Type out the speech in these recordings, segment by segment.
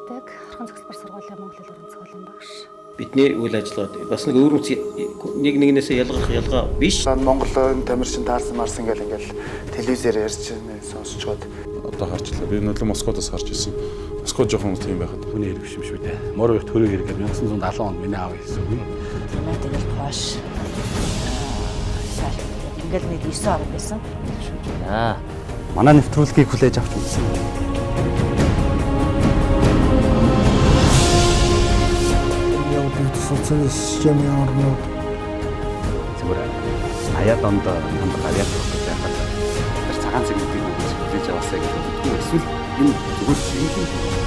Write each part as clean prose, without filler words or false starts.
байдаг. Орхон цогцлбор сургуулийн Монгол хэл уран зохиолын багш. Бидний үйл ажиллагаа бас нэг өөр нэг нэгнээсээ ялгаа биш. Монголын тамирчин таарсан марсан ингээл телевизээр ярьж сонсчод одоо харчлаа. Би нөлөө Москвадаас харж ирсэн. Москва жоохон тийм байхад хүний хэрэг биш юм шүү дээ. Морог төрөг хэрэг 1970 онд миний аав хийсэн үг. Манай тэгэл хоош. Ингээл нэг 9 орн байсан. Манай нэвтрүүлгийг хүлээж авч үзсэн. социалист системийн орнууд зүгээр аяад онд хамт аваад явах байхад тэр цагаан цэгүүдийг хүлээж аваасаа гэж боддог. Эсвэл энэ зүгээр шинжлэх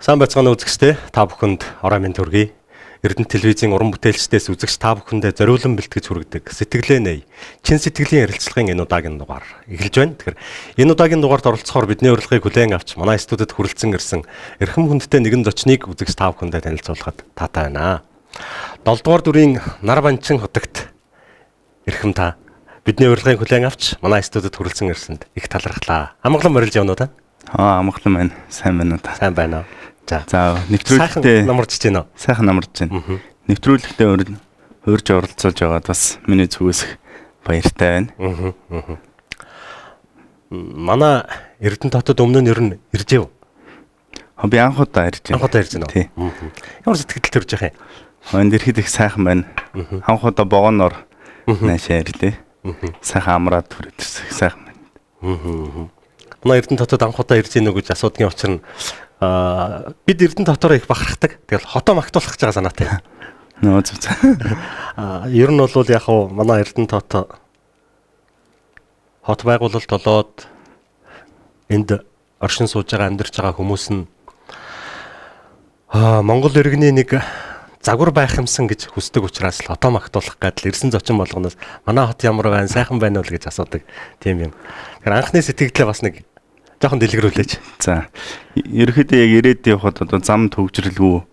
Сайн байцгаана үзэгчдээ та бүхэнд орой минь төргий. Эрдэнэ телевизийн уран бүтээлчдээс үзэгч та бүхэндээ зориулан бэлтгэж хүргэдэг Сэтгэлээ нэй. Чин сэтгэлийн ярилцлагын энэ удаагийн дугаар эхэлж байна. Тэгэхээр энэ удаагийн дугаард оролцохоор бидний урилгыг хүлээн авч манай студид хүрэлцэн ирсэн эрхэм хүндтэй нэгэн зочныг үзэгч та бүхэндээ танилцуулахад таатай байна. 7 дугаар дүрийн нар банчин хотогт эрхэм та бидний урилгыг хүлээн авч манай студид хүрэлцэн ирсэнд их талархлаа. Амгалан морилж явна уу та? Амгалан байна. Сайн байна уу та? Сайн байна. За нэвтрүүлэгтээ намарч байна. Сайхан намарч байна. Нэвтрүүлэгтээ урьж оролцуулж байгаад бас миний зүгээс баяртай байна. Манай Эрдэнэ хотод өмнө нь ер нь иржээв. Би анх удаа ирж байна. Анх удаа ирж байна уу? Ямар сэтгэл төрж яах юм? Энд ирэхэд их сайхан байна. Анх удаа богоноор наашаа ирлээ. Сайхан амраад түрээд ирсэн. Сайхан байна. Манай Эрдэнэ хотод анх удаа ирж гинөө гэж асуудгийн учир нь бид Эрдэнэ дотороо их бахархдаг. Тэгэл хотоо магтуулах гэж байгаа санаатай. Нөө зүг. Ер нь бол яг хуу манай Эрдэнэ хот байгуулалт болоод энд оршин сууж байгаа амьдарч байгаа хүмүүс нь Монгол иргэний нэг загвар байх юмсан гэж хүсдэг учраас л хотоо магтуулах гэдэл ирсэн зочин болгоноос манай хот ямар байна, сайхан байна уу гэж асуудаг тийм юм. Тэгэхээр анхны сэтгэлдээ бас нэг жоохон дэлгэрүүлээч. За. Ерөнхийдөө яг ирээд явхад одоо зам төвжрэлгүй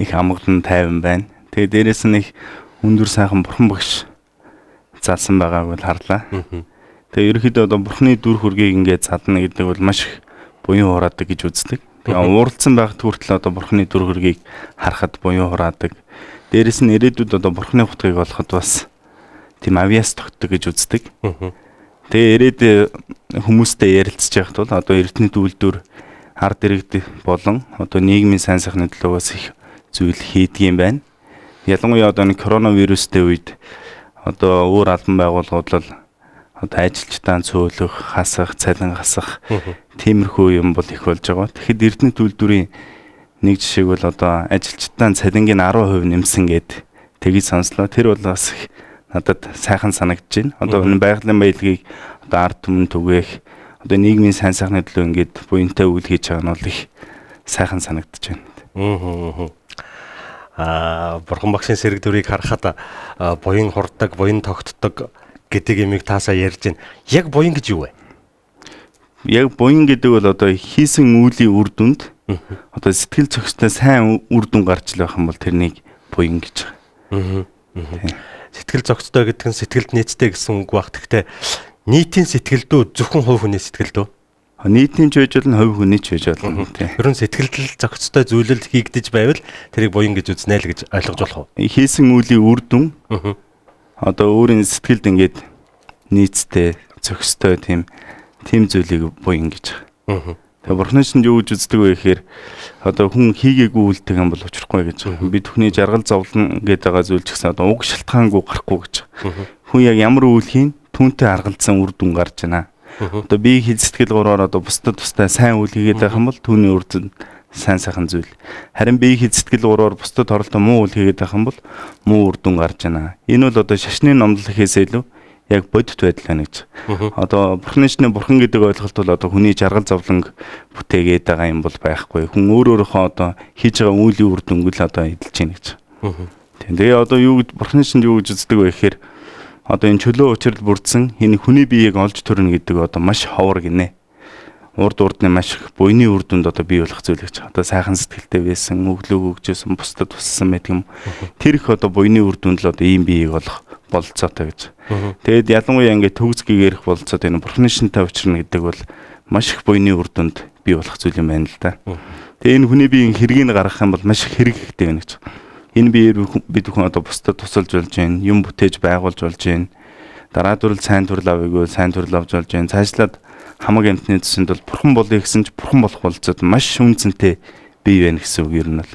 их амгалан тайван байна. Тэгээ дээрээс нь их өндөр сайхан бурхан багш заасан байгааг бол харлаа. Тэгээ ерөнхийдөө одоо бурханы дүр хөргийг ингээд задна гэдэг бол маш их буян хураадаг гэж үздэг. Тэгээ ууралдсан байхад хүртэл одоо бурханы дүр хөргийг харахад буян хураадаг. Дээрээс нь ирээдүйд одоо бурханы хутгийг олоход бас тийм авиас тогтдог гэж үздэг. Тэгээ ирээд хүмүүстэй ярилцж байхад бол одоо эрдэнэт үйлдвэр ард иргэд болон одоо нийгмийн сайн сайхны төлөө бас их зүйл хийдэг юм байна. Ялангуяа одоо энэ коронавирустэй үед одоо өөр албан байгууллагууд бол одоо ажилчдаа цөөлөх, хасах, цалин хасах тиймэрхүү юм бол их болж байгаа. Тэгэхэд эрдэнэт үйлдвэрийн нэг жишээг бол одоо ажилчдаа цалингийн 10% нэмсэн гэд тгий сонслоо. Тэр бол бас надад сайхан санагдаж байна. Одоо энэ байгалийн баялагийг одоо ард түмэн түгээх, одоо нийгмийн сайн сайхны төлөө ингээд буянтай үйл хийж байгаа нь бол их сайхан санагдаж байна. Бурхан багшийн сэрэг дүрийг харахад буян хурдаг, буян тогтдог гэдэг юмыг таасаа ярьж байна. Яг буян гэж юу вэ? Яг буян гэдэг бол одоо хийсэн үеийн үр дүнд одоо сэтгэл зохистой сайн үр дүн гарч л байх юм бол тэрнийг буян гэж байгаа. Сэтгэл зохицтой гэдэг нь сэтгэлд нийцтэй гэсэн үг баг. Гэхдээ нийтийн сэтгэлдөө зөвхөн хувь хүний сэтгэлдөө. Нийтийн ч байж болно, хувь хүний ч байж болно. Ер нь сэтгэлдэл зохицтой зүйлэл хийгдэж байвал тэрийг буян гэж үзнэ л гэж ойлгож болох уу? Хийсэн үеийн үр дүн одоо өөрийн сэтгэлд ингээд нийцтэй, зохистой тийм зүйлийг буян гэж байгаа. Тэгээ бурхны чинь юу гэж үздэг вэ гэхээр одоо хүн хийгээгүй үйлдэх юм бол учрахгүй гэж байгаа. Би түүний жаргал зовлон гэдэг байгаа зүйл ч гэсэн одоо уг шалтгаангүй гарахгүй гэж байгаа. Хүн яг ямар үйл хийн түүнтэй аргалзсан үр дүн гарч байна. Одоо би хэд сэтгэл гураар одоо бусдад тустай сайн үйл хийгээд байх юм бол түүний үр дүн сайн сайхан зүйл. Харин би хэд сэтгэл гураар бусдад оролдоо муу үйл хийгээд байх юм бол муу үр дүн гарч байна. Энэ бол одоо шашны номлол гэхээс илүү яг бодит байдал байна гэж. Одоо бурхны шинэ бурхан гэдэг ойлголт бол одоо хүний жаргал зовлонг бүтээгээд байгаа юм бол байхгүй. Хүн өөрөөхөө одоо хийж байгаа үйл үр дүнгэл одоо эдэлж байна гэж. Тэгээ одоо юу гэж бурхны шинж юу гэж үздэг вэ гэхээр одоо энэ чөлөө учрал бүрдсэн энэ хүний биеийг олж төрнө гэдэг одоо маш ховор гинэ. Урд урдны маш их буйны үр дүнд одоо бий болох зүйл гэж. Одоо сайхан сэтгэлтэй байсан, өглөө өгжсэн, бусдад туссан байдаг юм. Тэр их одоо буйны үр дүнд л одоо ийм биеийг олох бололцоотой гэж. Тэгэд ялангуяа ингээд төгс гэгэрх бололцоод энэ бурхны шинжтэй учрна гэдэг бол маш их буйны үр дүнд бий болох зүйл юм байна л да. Тэгээ энэ хүний биеийн хэргийг гаргах юм бол маш их хэрэг хэрэгтэй байна гэж. Энэ биеэр бид бүхэн одоо бусдад тусалж болж байна, юм бүтээж байгуулж болж байна. Дараа дөрөл сайн төрөл авъягүй сайн төрөл авч болж байна. Цаашлаад хамаг амтны төсөнд бол бурхан болъё гэсэн ч бурхан болох болцоод маш үнцэнтэй бий байна гэсэн үг ер нь л.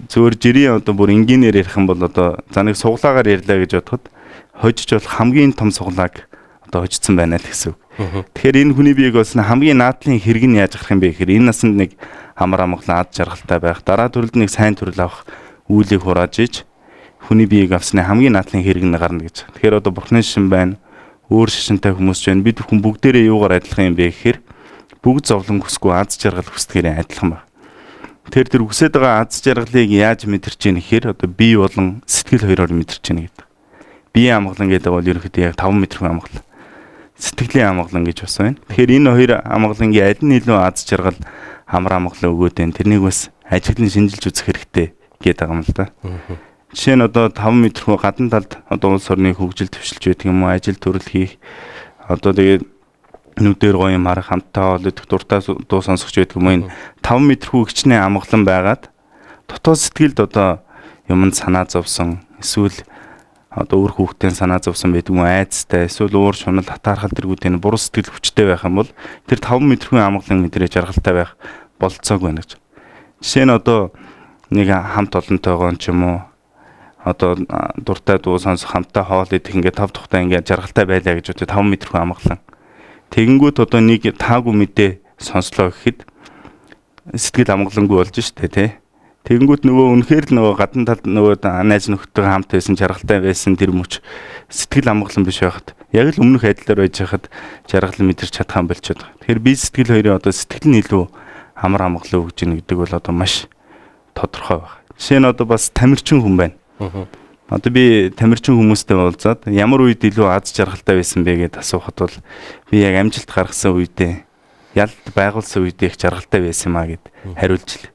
Зөвөр жирийн одоо бүр энгийнээр ярих юм бол одоо за нэг суглаагаар ярьлаа гэж бодоход хожиж бол хамгийн том суглааг одоо хожицсан байна л гэсэн үг. Тэгэхээр энэ хүний биеийг бас хамгийн наадлын хэрэг нь яаж гарах юм бэ гэхээр энэ насанд нэг амар амгалан ад жаргалтай байх, дараа төрөлд нэг сайн төрөл авах үйлийг хурааж иж хүний биеийг авсны хамгийн наадлын хэрэг нь гарна гэж. Тэгэхээр одоо бурхны шишин байна, өөр шишинтэй хүмүүс байна. Бид бүхэн бүгдээрээ юугаар адилхан юм бэ гэхээр бүгд зовлон хүсгүй аз жаргал хүсдгээрээ адилхан байна. Тэр үсээд байгаа аз жаргалыг яаж мэдэрч ийн гэхээр одоо бие болон сэтгэл хоёроор мэдэрч ийн гэдэг. Бие амгалан гэдэг бол ерөнхийдөө яг 5 метрийн амгалан. Сэтгэлийн амгалан гэж бас байна. Тэгэхээр энэ хоёр амгалангийн аль нь илүү аз жаргал амар амгалан өгөөд байна. Тэрнийг бас ажиглан шинжилж үзэх хэрэгтэй гэдэг юм л да. Жишээ нь одоо 5 метрхүү гадна талд одоо улс орны хөгжил төвшилж байдаг юм уу, ажил төрөл хийх, одоо тэгээд нүдээр гоё юм харах, хамтаа ол идэх, дуртай дуу сонсох байдаг юм. Энэ 5 метрхүү хичнээн амгалан байгаад дотоод сэтгэлд одоо юмд санаа зовсон, эсвэл одоо өөр хүүхдийн санаа зовсон байдаг юм, айцтай, эсвэл уур шунал хатаархал тэргүүтийн буруу сэтгэл хүчтэй байх юм бол тэр 5 метрхүү амгалан мэдрээ жаргалтай байх болцоог байна гэж. Жишээ нь одоо нэг хамт олонтойгоо ч юм уу одоо дуртай дуу сонсох, хамтаа хоол идэх ингээд тав тухтай ингээд жаргалтай байлаа гэж бодё 5 метрхүү амгалан. Тэгэнгүүт одоо нэг таагүй мэдээ сонслоо гэхэд сэтгэл амгалангүй болж штэ тий. Тэгэнгүүт нөгөө үнэхээр л нөгөө гадна талд нөгөө найз нөхдөд хамт байсан жаргалтай байсан тэр мөч сэтгэл амгалан биш байхад яг л өмнөх айдлаар байж хахад жаргал мэдэрч чадах юм болчиход байгаа. Тэгэхээр би сэтгэл хоёрын одоо сэтгэл нь илүү амар амгалан өгж ийн гэдэг бол одоо маш тодорхой байна. Жишээ нь одоо бас тамирчин хүн байна. Одоо би тамирчин хүмүүстэй уулзаад ямар үед илүү аз жаргалтай байсан бэ гэдээ асуухад бол би яг амжилт гаргасан үедээ ялд байгуулсан үедээ их жаргалтай байсан юм а гэд хариулж л.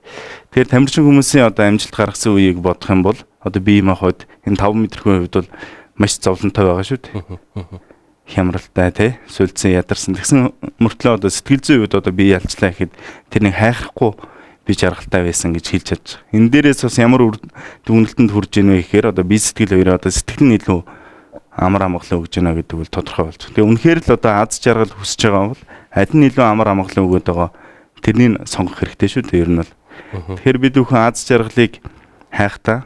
Тэгэхээр тамирчин хүмүүсийн одоо амжилт гаргасан үеийг бодох юм бол одоо би юм ахад энэ 5 метрийн хувьд бол маш зовлонтой байгаа шүү дээ. Хямралтай тий, сүлдсэн ядарсан. Тэгсэн мөртлөө одоо сэтгэл зүйн үед одоо би ялцлаа гэхэд тэрнийг хайхрахгүй би жаргалтай байсан гэж хэлж чадж байгаа. Энэ дээрээс бас ямар дүгнэлтэнд хүрж ийн вэ гэхээр одоо би сэтгэл хоёроо одоо сэтгэл нь илүү амар амгалан өгж байна гэдэг бол тодорхой болж. Тэгээ үнэхээр л одоо аз жаргал хүсэж байгаа бол аль нь илүү амар амгалан өгöd байгаа тэрнийг сонгох хэрэгтэй шүү дээ ер нь бол. Тэгэхээр бид бүхэн аз жаргалыг хайхтаа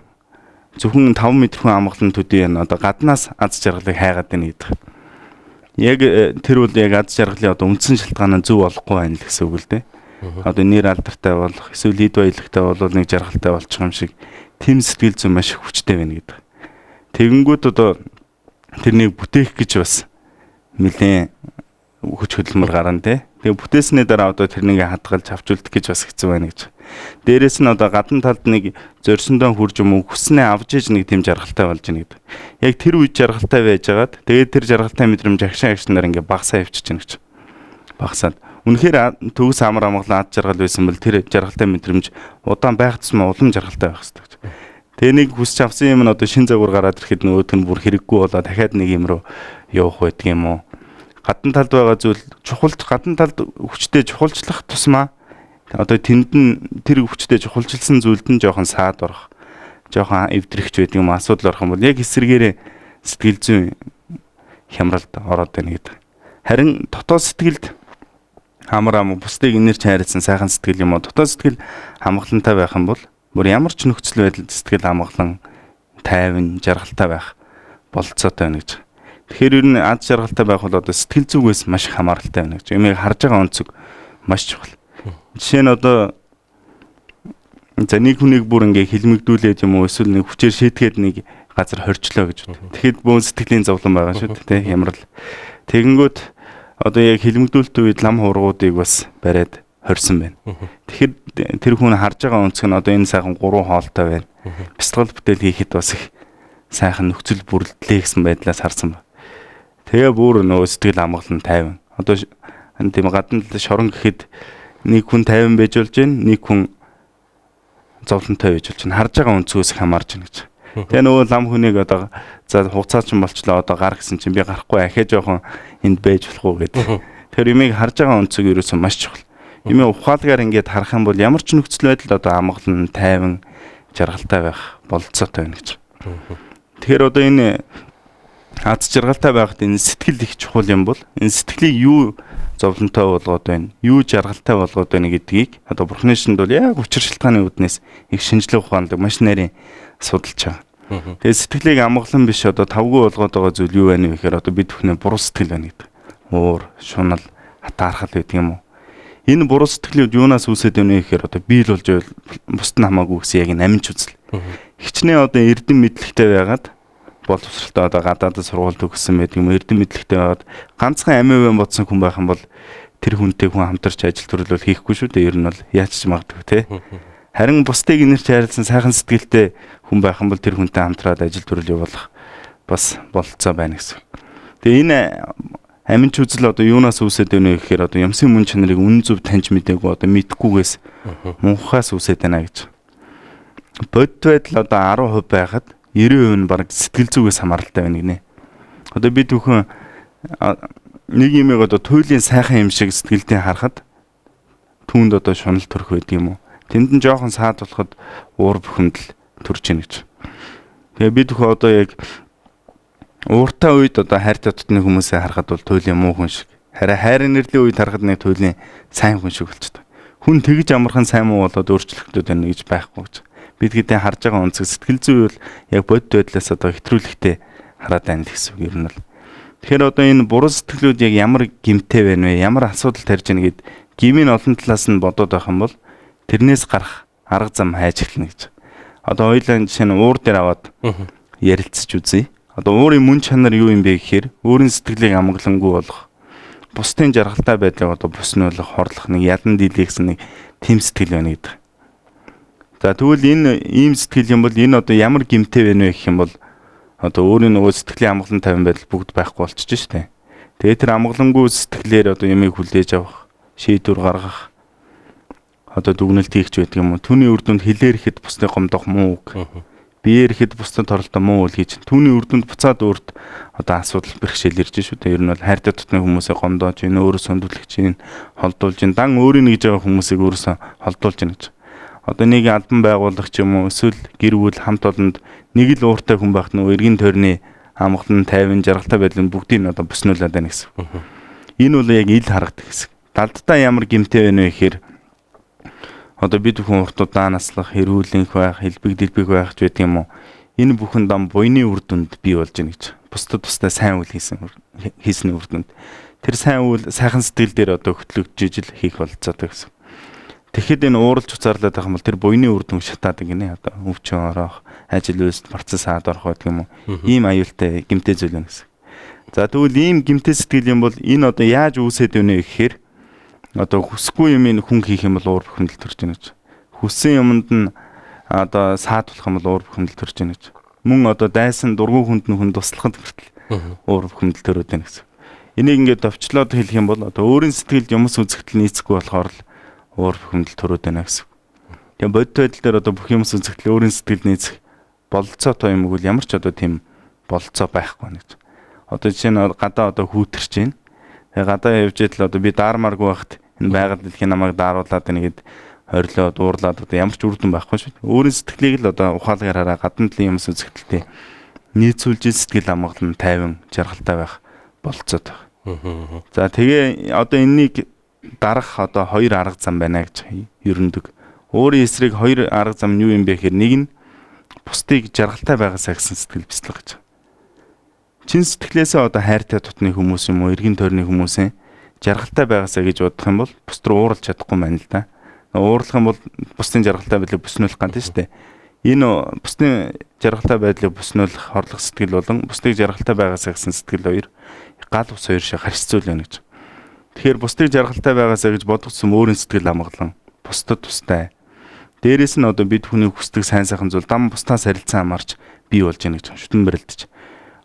зөвхөн 5 метрийн амгалан төдий одоо гаднаас аз жаргалыг хайгаад байна гэдэг. Яг тэр бол яг аз жаргалын одоо үндсэн шалтгаан нь зөв болохгүй байна л гэсэн үг л дээ. Одоо нэр алдартай болох, эсвэл лид баялагтай бол нэг жаргалтай болчих юм шиг тэм сэтгэл зүйн маш их хүчтэй байна гэдэг. Тэгэнгүүт одоо тэрнийг бүтээх гэж бас нэлээд хүч хөдөлмөр гарна те. Тэгээ бүтээсний дараа одоо тэрнийг хадгалж авчулдах гэж бас хэцүү байна гэж. Дээрээс нь одоо гадна талд нэг зорьсондоо хурж юм уу хүснээ авч иж нэг тэм жаргалтай болж ийн гэдэг. Яг тэр үед жаргалтай байжгаад тэгээд тэр жаргалтай мэдрэмж агшаа агшнаар ингээ багасаа явчихж байна гэж. Багасаад үнэхээр төгс амар амгалан ад жаргал байсан бол тэр жаргалтай мэдрэмж удаан байх тусмаа улам жаргалтай байх хэрэгтэй гэж. Тэгээ нэг хүсч авсан юм нь одоо шин загвар гараад ирэхэд нөгөөт нь бүр хэрэггүй болоод дахиад нэг юм руу явах байдаг юм уу? Гадна талд байгаа зүйл чухалч гадна талд хүчтэй чухалчлах тусмаа одоо тэнд нь тэр хүчтэй чухалчилсан зүйлд нь жоохон саад орох, жоохон эвдрэгч байдаг юм асуудал орох юм бол яг эсэргээрээ сэтгэл зүйн хямралд ороод байна гэдэг. Харин дотоод сэтгэлд амар ам бусдыг инэрч хайрлсан сайхан сэтгэл юм уу? Дотоод сэтгэл хамгаалантай байх юм бол бүр ямар ч нөхцөл байдалд сэтгэл хамгаалан тайван жаргалтай байх болцоотой байна гэж. Тэгэхээр ер нь аз жаргалтай байх бол одоо сэтгэл зүгээс маш их хамааралтай байна гэж. Ямиг харж байгаа онцөг маш чухал. Жишээ нь одоо за нэг хүнийг бүр ингээ хилмигдүүлээд юм уу эсвэл нэг хүчээр шийтгээд нэг газар хорчлоо гэж бод. Тэгэхэд бөөн сэтгэлийн зовлон байгаа шүү дээ, хямрал. Тэгэнгүүт одоо яг хилмигдүүлэлт үед лам хуургуудыг бас бариад хорьсон байна. Тэгэхээр тэр хүн харж байгаа өнцг нь одоо энэ сайхан 3 хоолтой байна. Бясалгал бүтээл хийхэд бас их сайхан нөхцөл бүрэлдлээ гэсэн байдлаас харсан ба. Тэгээ бүр нөгөө сэтгэл амгалан тайван. Одоо тийм гадна шорон гэхэд нэг хүн тайван байж болж байна, нэг хүн зовлонтой байж болж байна. Харж байгаа өнцгөөс хамаарч байна гэж. Тэгээ нөгөө лам хүнийг одоо за хугацаа ч болчлоо одоо гар гэсэн чинь би гарахгүй ахиа жоохон энд байж болох уу гэдэг. Тэр юмыг харж байгаа өнцөг ерөөсөн маш чухал. Юмыг ухаалгаар ингээд харах юм бол ямар ч нөхцөл байдал одоо амгалан тайван жаргалтай байх бололцоотой байна гэж. Тэгэхээр одоо энэ аз жаргалтай байхад энэ сэтгэл их чухал юм бол энэ сэтгэлийг юу зовлонтой болгоод байна, юу жаргалтай болгоод байна гэдгийг одоо Бурхны шинд бол яг учир шалтгааны үүднээс их шинжлэх ухаандаг маш нарийн судалж байгаа. Тэгээд сэтгэлийг амгалан биш одоо тавгүй болгоод байгаа зүйл юу байна вэ гэхээр одоо бид бүхний буруу сэтгэл байна гэдэг. Уур, шунал, хатаархал гэдэг юм уу. Энэ буруу сэтгэлүүд юунаас үүсээд байна вэ гэхээр одоо биел болж бусд нь хамаагүй гэсэн яг энэ аминч үзэл. Хичнээн одоо эрдэм мэдлэгтэй байгаад боловсралтай одоо гадаадд сургуульд өгсөн байдаг юм эрдэм мэдлэгтэй байгаад ганцхан амиа вэн бодсон хүн байх юм бол тэр хүнтэй хүн хамтарч ажил төрлөл хийхгүй шүү дээ. Ер нь бол яаж ч магадгүй те. Харин бусдыг инэрч хайрлсан сайхан сэтгэлтэй хүн байх юм бол тэр хүнтэй хамтраад ажил төрлөл явуулах бас бололцоо байна гэсэн. Тэгээ энэ аминч үзэл одоо юунаас үүсээд байна вэ гэхээр одоо юмсын мөн чанарыг үнэн зөв таньж мэдээгүй одоо мэдхгүйгээс мунхаас үүсээд байна гэж. Бодит байдал одоо 10% байхад 90% нь баг сэтгэл зүгээс хамааралтай байна гинэ. Одоо бид бүхэн нэг юмыг одоо туйлын сайхан юм шиг сэтгэлдээ харахад түүнд одоо шунал төрөх байдаг юм уу? Тэнд нь жоохон саад болоход уур бухимдал төрж ийн гэж. Тэгээ бид бүхэн одоо яг ууртай үед одоо хайртай дотны хүмүүсээ харахад бол туйлын муу хүн шиг. Харин хайрын нэрлийн үед харахад нэг туйлын сайн хүн шиг болчихдог. Хүн тэгж амархан сайн муу болоод өөрчлөгдөд байна гэж байхгүй гэж. Бид гэдээ харж байгаа өнцөг сэтгэл зүй бол яг бодит байдлаас одоо хэтрүүлэгтэй хараад байна л гэсэн үг юм л. Тэгэхээр одоо энэ буруу сэтгэлүүд яг ямар гэмтэй байна вэ? Ямар асуудал тарьж байна гэд гмийн олон талаас нь бодоод байх юм бол тэрнээс гарах арга зам хайж эхэлнэ гэж. Одоо хоёулаа жишээ нь уур дээр аваад ярилцаж үзье. Одоо уурын мөн чанар юу юм бэ гэхээр өөрийн сэтгэлийг амгалангүй болгох, бусдын жаргалтай байдлыг одоо бүснүүлэх, хорлох нэг ядан дийлэх гэсэн нэг тэм сэтгэл байна гэдэг. За тэгвэл энэ ийм сэтгэл юм бол энэ одоо ямар гэмтэй байна вэ гэх юм бол одоо өөрийн нөгөө сэтгэлийн амгалан тавин байдал бүгд байхгүй болчихж штэ. Тэгээ тэр амгалангүй сэтгэлээр одоо ямыг хүлээж авах, шийдвэр гаргах одоо дүгнэлт хийх ч байдаг юм уу. Түүний үр дүнд хилээр ихэд бусдыг гомдох муу үг. Биеэр ихэд бусдад торлоо муу үйл хийж. Түүний үр дүнд буцаад өөрт одоо асуудал бэрхшээл ирж шүү дээ. Ер нь бол хайртай дотны хүмүүсээ гомдоож, энэ өөрөөс өндүүлэх чинь, холдуулж, дан өөрийн нэгж байгаа хүмүүсийг өөрөөсөө холдуулж гэнэ гэж. Одоо нэг албан байгуулах ч юм уу эсвэл гэр бүл хамт олонд нэг л ууртай хүн байх нь эргэн тойрны амгалан тайван жаргалтай байдлын бүгдийг одоо бүснүүлээд байна гэсэн. Энэ бол яг ил харагдах хэсэг. Далдтаа ямар гэмтэй байна вэ гэхээр одоо бид бүхэн уртудаа наслах, хэрүүлэнх байх, хэлбэг дэлбэг байх ч байдаг юм уу. Энэ бүхэн дам буйны үр дүнд бий болж гэнэ гэж. Бусдад сайн үйл хийсний үр дүнд. Тэр сайн үйл сайхан сэтгэл дээр одоо хөтлөгдөж ижил хийх болцоотой гэсэн. Тэгэхэд энэ ууралж уцаарлаад байх юм бол тэр буйны үр дүн шатаадаг гинэ. Одоо өвчин орох, ажил үйлс марцсан саад орох гэдэг юм уу. Ийм аюултай гэмтэй зүйл байна гэсэн. За тэгвэл ийм гэмтэй сэтгэл юм бол энэ одоо яаж үүсээд байна вэ гэхээр одоо хүсгүй юм хүн хийх юм бол уур бухимдал төрж байна гэж. Хүссэн юмд нь одоо саад болох юм бол уур бухимдал төрж байна гэж. Мөн одоо дайсан дургүй хүнд нь хүн туслахад хүртэл уур бухимдал төрөд байна гэсэн. Энийг ингээд товчлоод хэлэх юм бол одоо өөрийн сэтгэлд юмс үзэгдэл нийцэхгүй болохоор л уур бухимдал төрөд байна гэсэн. Тэгээ бодит байдал дээр одоо бүх юмс үзэгдэл өөрийн сэтгэл нийцэх бололцоотой юм уу ямар ч одоо тийм бололцоо байхгүй гэж. Одоо жишээ нь гадаа одоо хүүтэрч байна. Тэгээ гадаа явж идэл одоо би даармааргүй байхад энэ байгаль дэлхийн намайг дааруулад байна гэд хорилоод уурлаад одоо ямар ч үр дүн байхгүй шүү. Өөрийн сэтгэлийг л одоо ухаалгаар хараа гадна талын юмс үзэгдэлтэй нийцүүлж сэтгэл амгалан тайван жаргалтай байх бололцоотой. За тэгээ одоо энэнийг дарах одоо хоёр арга зам байна гэж ерөндөг. Өөрийн эсрэг хоёр арга зам нь юу юм бэ гэхээр нэг нь бусдыг жаргалтай байгаасаа гэсэн сэтгэл бяцлах гэж. Чин сэтгэлээсээ одоо хайртай тутны хүмүүс юм уу эргэн тойрны хүмүүсээ жаргалтай байгаасаа гэж бодох юм бол бус руу ууралж чадахгүй байна л да. Уурлах юм бол бусдын жаргалтай байдлыг бүснүүлэх гэнэ шүү дээ. Энэ бусдын жаргалтай байдлыг бүснүүлэх хорлох сэтгэл болон бусдыг жаргалтай байгаасаа гэсэн сэтгэл хоёр гал ус хоёр шиг харьцуулж байна гэж. Тэгэхээр бусдыг жаргалтай байгаасаа гэж бодгоцсон өөрийн сэтгэл амгалан бусдад тустай. Дээрээс нь одоо бид хүний хүсдэг сайн сайхан зүйл дам бусдаас харилцан амарч бий болж яах гэж шүтэн барилдаж.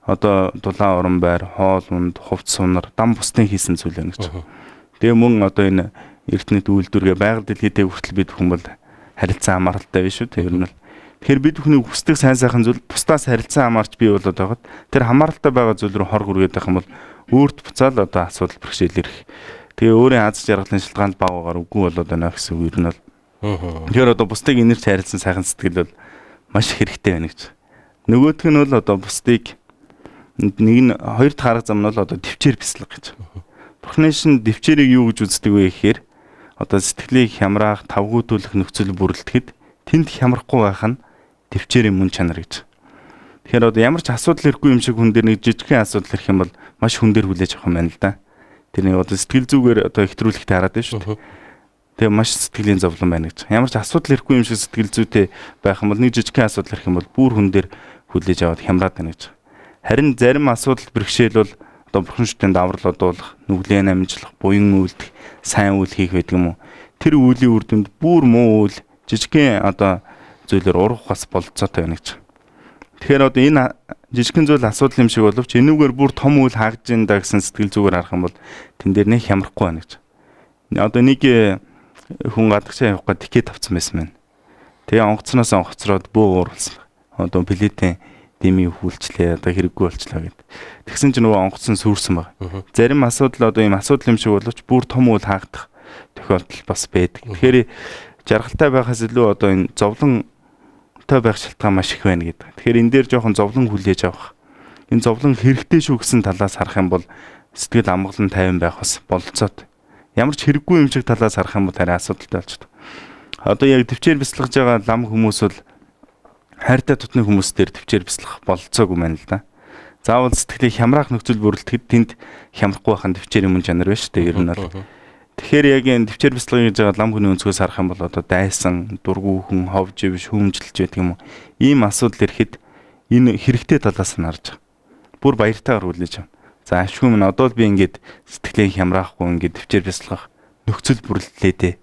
Одоо дулаан уран байр, хоол унд, хувц сунар дам бусдын хийсэн зүйл байна гэж. Тэгээ мөн одоо энэ эрдэнэт үйлдвэргээ байгаль дэлхийдээ хүртэл бид хүн бол харилцан амаралтай биш үү? Тэр нь бол тэгэхээр бид хүний хүсдэг сайн сайхан зүйл бусдаас харилцан амарч бий болоод байгаад тэр хамааралтай байгаа зүйл рүү хор хүргээд байх юм бол өөрт буцаал одоо асуудал бэрхшээл ирэх. Тэгээ өөрийн аз жаргалын шалтгаанд багаагаар үгүй болоод байна гэсэн үг ер нь бол. Тэгэхээр одоо бусдыг инэрч харилцсан сайхан сэтгэл бол маш хэрэгтэй байна гэж. Нөгөөх нь бол одоо бусдыг нэг нь хоёр дахь арга зам нь бол одоо төвчээр бяцлах гэж. Бурхны шин төвчээрийг юу гэж үздэг вэ гэхээр одоо сэтгэлийг хямраах, тавгуудуулах нөхцөл бүрэлдэхэд тэнд хямрахгүй байх нь төвчээрийн мөн чанар гэж. Тэгэхээр одоо ямар ч асуудал ирэхгүй юм шиг хүн дээр нэг жижигхэн асуудал ирэх юм бол маш хүн дээр хүлээж авах юм байна л да. Тэрнийг одоо сэтгэл зүгээр одоо хэтрүүлэхтэй хараад байна шүү дээ. Тэгээ маш сэтгэлийн зовлон байна гэж. Ямар ч асуудал ирэхгүй юм шиг сэтгэл зүйтэй байх юм бол нэг жижигхэн асуудал ирэх юм бол бүр хүн дээр хүлээж аваад хямраад байна гэж. Харин зарим асуудал бэрхшээл бол одоо бурхан шүтэнд даврал одуулах, нүглэн амжлах, буян үйлдэх, сайн үйл хийх байдаг юм уу? Тэр үеийн үр дүнд бүр муу үйл жижигхэн одоо зүйлээр урах бас болцоотой байна гэж. Тэгэхээр одоо энэ жижигхэн зүйл асуудал юм шиг боловч энүүгээр бүр том үйл хаагдж байна да гэсэн сэтгэл зүгээр харах юм бол тэн дээр нэг хямрахгүй байна гэж. Одоо нэг хүн гадагшаа явах гээд тикет авсан байсан байна. Тэгээ онгоцноос онгоцроод бөө ууралсан. Одоо билетийн дэмий хүлчлээ одоо хэрэггүй болчлаа гэд. Тэгсэн чинь нөгөө онгоц нь сүрсэн баг. Зарим асуудал одоо ийм асуудал юм шиг боловч бүр том үйл хаагдах тохиолдол бас байдаг. Тэгэхээр жаргалтай байхаас илүү одоо энэ зовлонтой байх шалтгаан маш их байна гэдэг. Тэгэхээр энэ дээр жоохон зовлон хүлээж авах. Энэ зовлон хэрэгтэй шүү гэсэн талаас харах юм бол сэтгэл амгалан тайван байх бас бололцоод. Ямар ч хэрэггүй юм шиг талаас харах юм бол арай асуудалтай болчихдог. Одоо яг төвчээр бяцлахж байгаа лам хүмүүс бол хайртай тутны хүмүүс дээр төвчээр бяцлах бололцоогүй байна л да. Заавал сэтгэлийг хямраах нөхцөл бүрэлдэхэд тэнд хямрахгүй байх нь төвчээрийн мөн чанар байна шүү дээ ер нь бол. Тэгэхээр яг энэ төвчээр бяцлах гэж байгаа лам хүний өнцгөөс харах юм бол одоо дайсан, дургүйхэн, ховж ивш, хүмжилж байдаг юм уу? Ийм асуудал ирэхэд энэ хэрэгтэй талаас нь харж байгаа. Бүр баяртайгаар хүлээж авна. За ашгүй минь одоо л би ингээд сэтгэлийг хямраахгүй ингээд төвчээр бяцлах нөхцөл бүрэлдлээ дээ.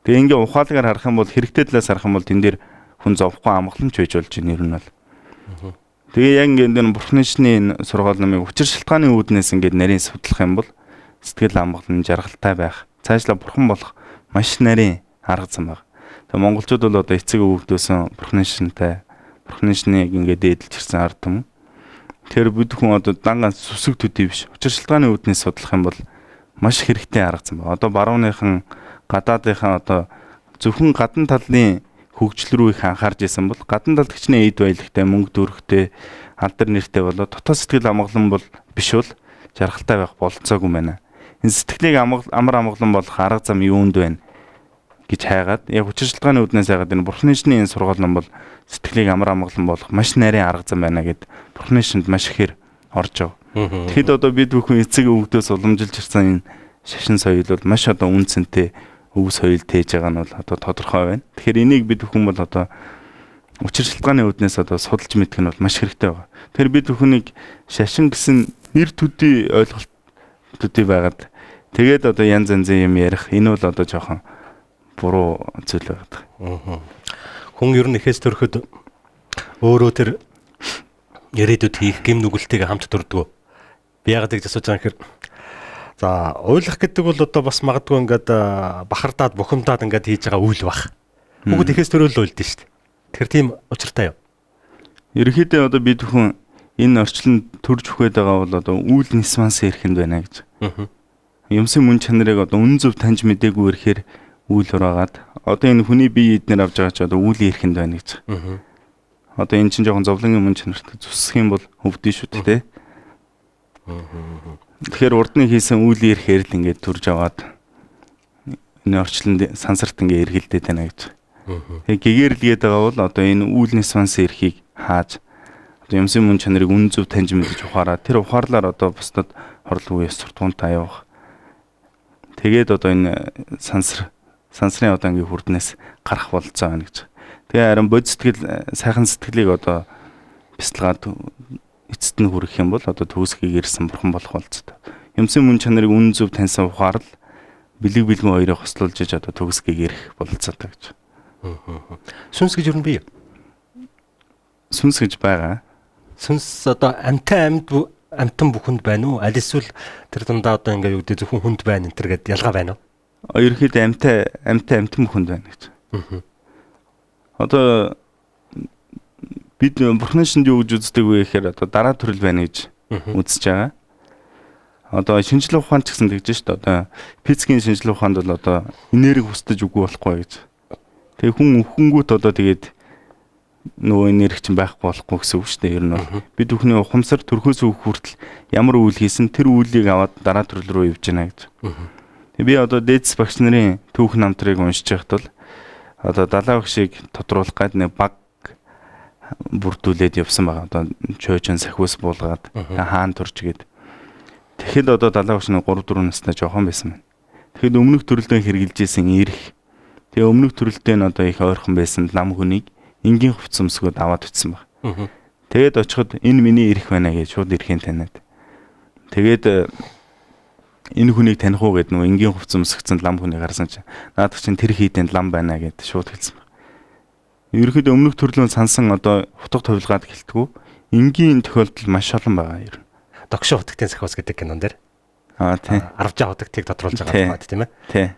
Тэгээ ингээд ухаалгаар харах юм бол хэрэгтэй талаас харах юм бол тэн дээр хүн зовхгүй амгаланч байж болж байна ер нь бол. Тэгээ яг ингээд энэ бурхны шний сургаал намыг учир шалтгааны үүднээс ингээд нарийн судлах юм бол сэтгэл амгалан жаргалтай байх, цаашлаа бурхан болох маш нарийн арга зам байна. Тэгээ монголчууд бол одоо эцэг өвгдөөсөн бурхны шинтэй, бурхны шнийг ингээд дээдэлж ирсэн ард юм. Тэр бид хүн одоо дангаан сүсэг төдий биш. Учир шалтгааны үүднээс судлах юм бол маш хэрэгтэй арга зам байна. Одоо барууныхан, гадаадынхан одоо зөвхөн гадна талын хөгжил рүү их анхаарч исэн бол гадна талд хичнээн эд баялагтай, мөнгө дөрөхтэй, алдар нэртэй болоод дотоод сэтгэл амгалан бол биш бол жаргалтай байх бололцоогүй байна. Энэ сэтгэлийг амар амгалан болох арга зам юунд байна гэж хайгаад яг учир шалтгааны үүднээс хайгаад энэ бурхны шний энэ сургаал нам бол сэтгэлийг амар амгалан болох маш нарийн арга зам байна гэд бурхны шинд маш ихээр орж ав. Тэгэхэд одоо бид бүхэн эцэг өвгдөөс уламжилж ирсэн энэ шашин соёл бол маш одоо үнцэнтэй өв соёл тээж байгаа нь бол одоо тодорхой байна. Тэгэхээр энийг бид бүхэн бол одоо учир шалтгааны үүднээс одоо судалж мэдэх нь бол маш хэрэгтэй байна. Тэгэхээр бид бүхнийг шашин гэсэн нэр төдий ойлголт төдий байгаад тэгээд одоо янз янзын юм ярих энэ бол одоо жоохон буруу зүйл байгаа. Хүн ер нь ихээс төрөхөд өөрөө тэр ирээдүйд хийх гэм нүгэлтэйг хамт төрдөг. Би яагаад гэж асууж байгаа юм хэрэг. За ойлгох гэдэг бол одоо бас магадгүй ингээд бахардаад бухимдаад ингээд хийж байгаа үйл бах. Бүгд ихээс төрөөлөл үйлдэн шүү дээ. Тэр тийм учиртай юу? Ерөнхийдөө одоо бид бүхэн энэ орчлонд төрж өгöd байгаа бол одоо үйл нисманс ирэхэнд байна гэж. Юмсын мөн чанарыг одоо үнэн зөв таньж мэдээгүй ирэхээр үйл ураагаад одоо энэ хүний бие эднэр авч байгаа ч одоо үйл ирэхэнд байна гэж. Одоо энэ чинь жоохон зовлонгийн мөн чанарт зүсэх юм бол өвдөн шүү дээ. Тэгэхээр урдны хийсэн үйл ирэхээр л ингээд төрж аваад энэ орчлонд сансарт ингээд эргэлдээд байна гэж. Тэгээ гэгэрэлгээд байгаа бол одоо энэ үйл нисманс эрхийг хааж одоо юмсын мөн чанарыг үнэн зөв таньж мэдэж ухаараа тэр ухаарлаар одоо бусдад хорлоггүй ёс суртахуунтай явах. Тэгээд одоо энэ сансрын одоо ингээд хүрднээс гарах болцоо байна гэж. Тэгээ харин бод сэтгэл сайхан сэтгэлийг одоо бяцлагаад эцэст нь хүрэх юм бол одоо төгсгийг ирсэн бурхан болох болцоо. Юмсын мөн чанарыг үн зөв таньсан ухаарл бэлэг бэлгэн хоёрыг хослуулж иж одоо төгсгийг ирэх бололцоотой гэж. Сүнс гэж юу бий? Сүнс гэж байгаа. Сүнс одоо амтан амтан бүхэнд байна уу? Аль эсвэл тэр дундаа одоо ингээ юу гэдэг зөвхөн хүнд байна энэ төр гэд ялгаа байна уу? Ерөнхийдөө амтан бүхэнд байна гэж. Одоо бид бурхны шинж юу гэж үздэг вэ гэхээр одоо дараа төрөл байна гэж үзэж байгаа. Одоо шинжлэх ухаан ч гэсэн тэгж шүү дээ. Одоо физикийн шинжлэх ухаанд бол одоо энерги хүсдэж үгүй болохгүй гэж. Тэгээ хүн өхөнгүүт одоо тэгээд нөгөө энерги чинь байхгүй болохгүй гэсэн үг шүү дээ. Ер нь бол бид бүхний ухамсар төрхөөс өөх хүртэл ямар үйл хийсэн тэр үйлийг аваад дараа төрөл рүү явж гинэ гэж. Би одоо дээдс багш нарын түүх намтрыг уншиж байхад бол одоо далаа багшийг тодруулах гээд нэг баг бүрдүүлээд явсан байгаа. Одоо чойчон сахиус буулгаад хаан турч гээд. Тэгэхэд одоо далаа багш нэг 3-4 настай жоохон байсан байна. Тэгэхэд өмнөх төрөлдөө хэрглэж исэн ирэх. Тэгээ өмнөх төрөлдөө нь одоо их ойрхон байсан лам хүнийг энгийн хувц өмсгөөд аваад утсан баг. Тэгээд очиход энэ миний ирэх байна гэж шууд ирэхин таниад. Тэгээд энэ хүнийг таних уу гэд нөгөө энгийн хувц өмсгцэн лам хүнийг харсан чинь наадах чинь тэр хийдэнд лам байна гэд шууд хэлсэн баг. Ерөнхийдөө өмнөх төрлөө сансан одоо утга товилгаад гэлтгүү энгийн тохиолдол маш олон байгаа юм. Догшин утгатын сахиус гэдэг кинон дээр. Тийм. 10 жаа утгатыг тодруулж байгаа байна тийм ээ. Тийм.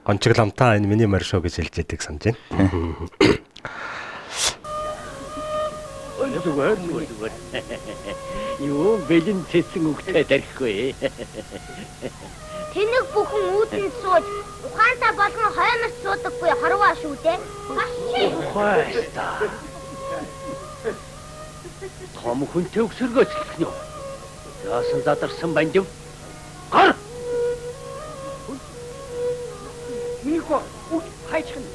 Гончиг ламтаа энэ миний маршоо гэж хэлж яддаг санаж байна. Юу бэлэн цэцэн үгтэй дарихгүй. Тэнэг бүхэн үүдэн сууж ухаантаа болгон хойноос суудаггүй хорвоо шүү дээ. Ухаasta. Том хүнтэй өксөргөөч гэх нь юу? Яасан задарсан бандив? Гар! Минийхөө үг хайчих нь.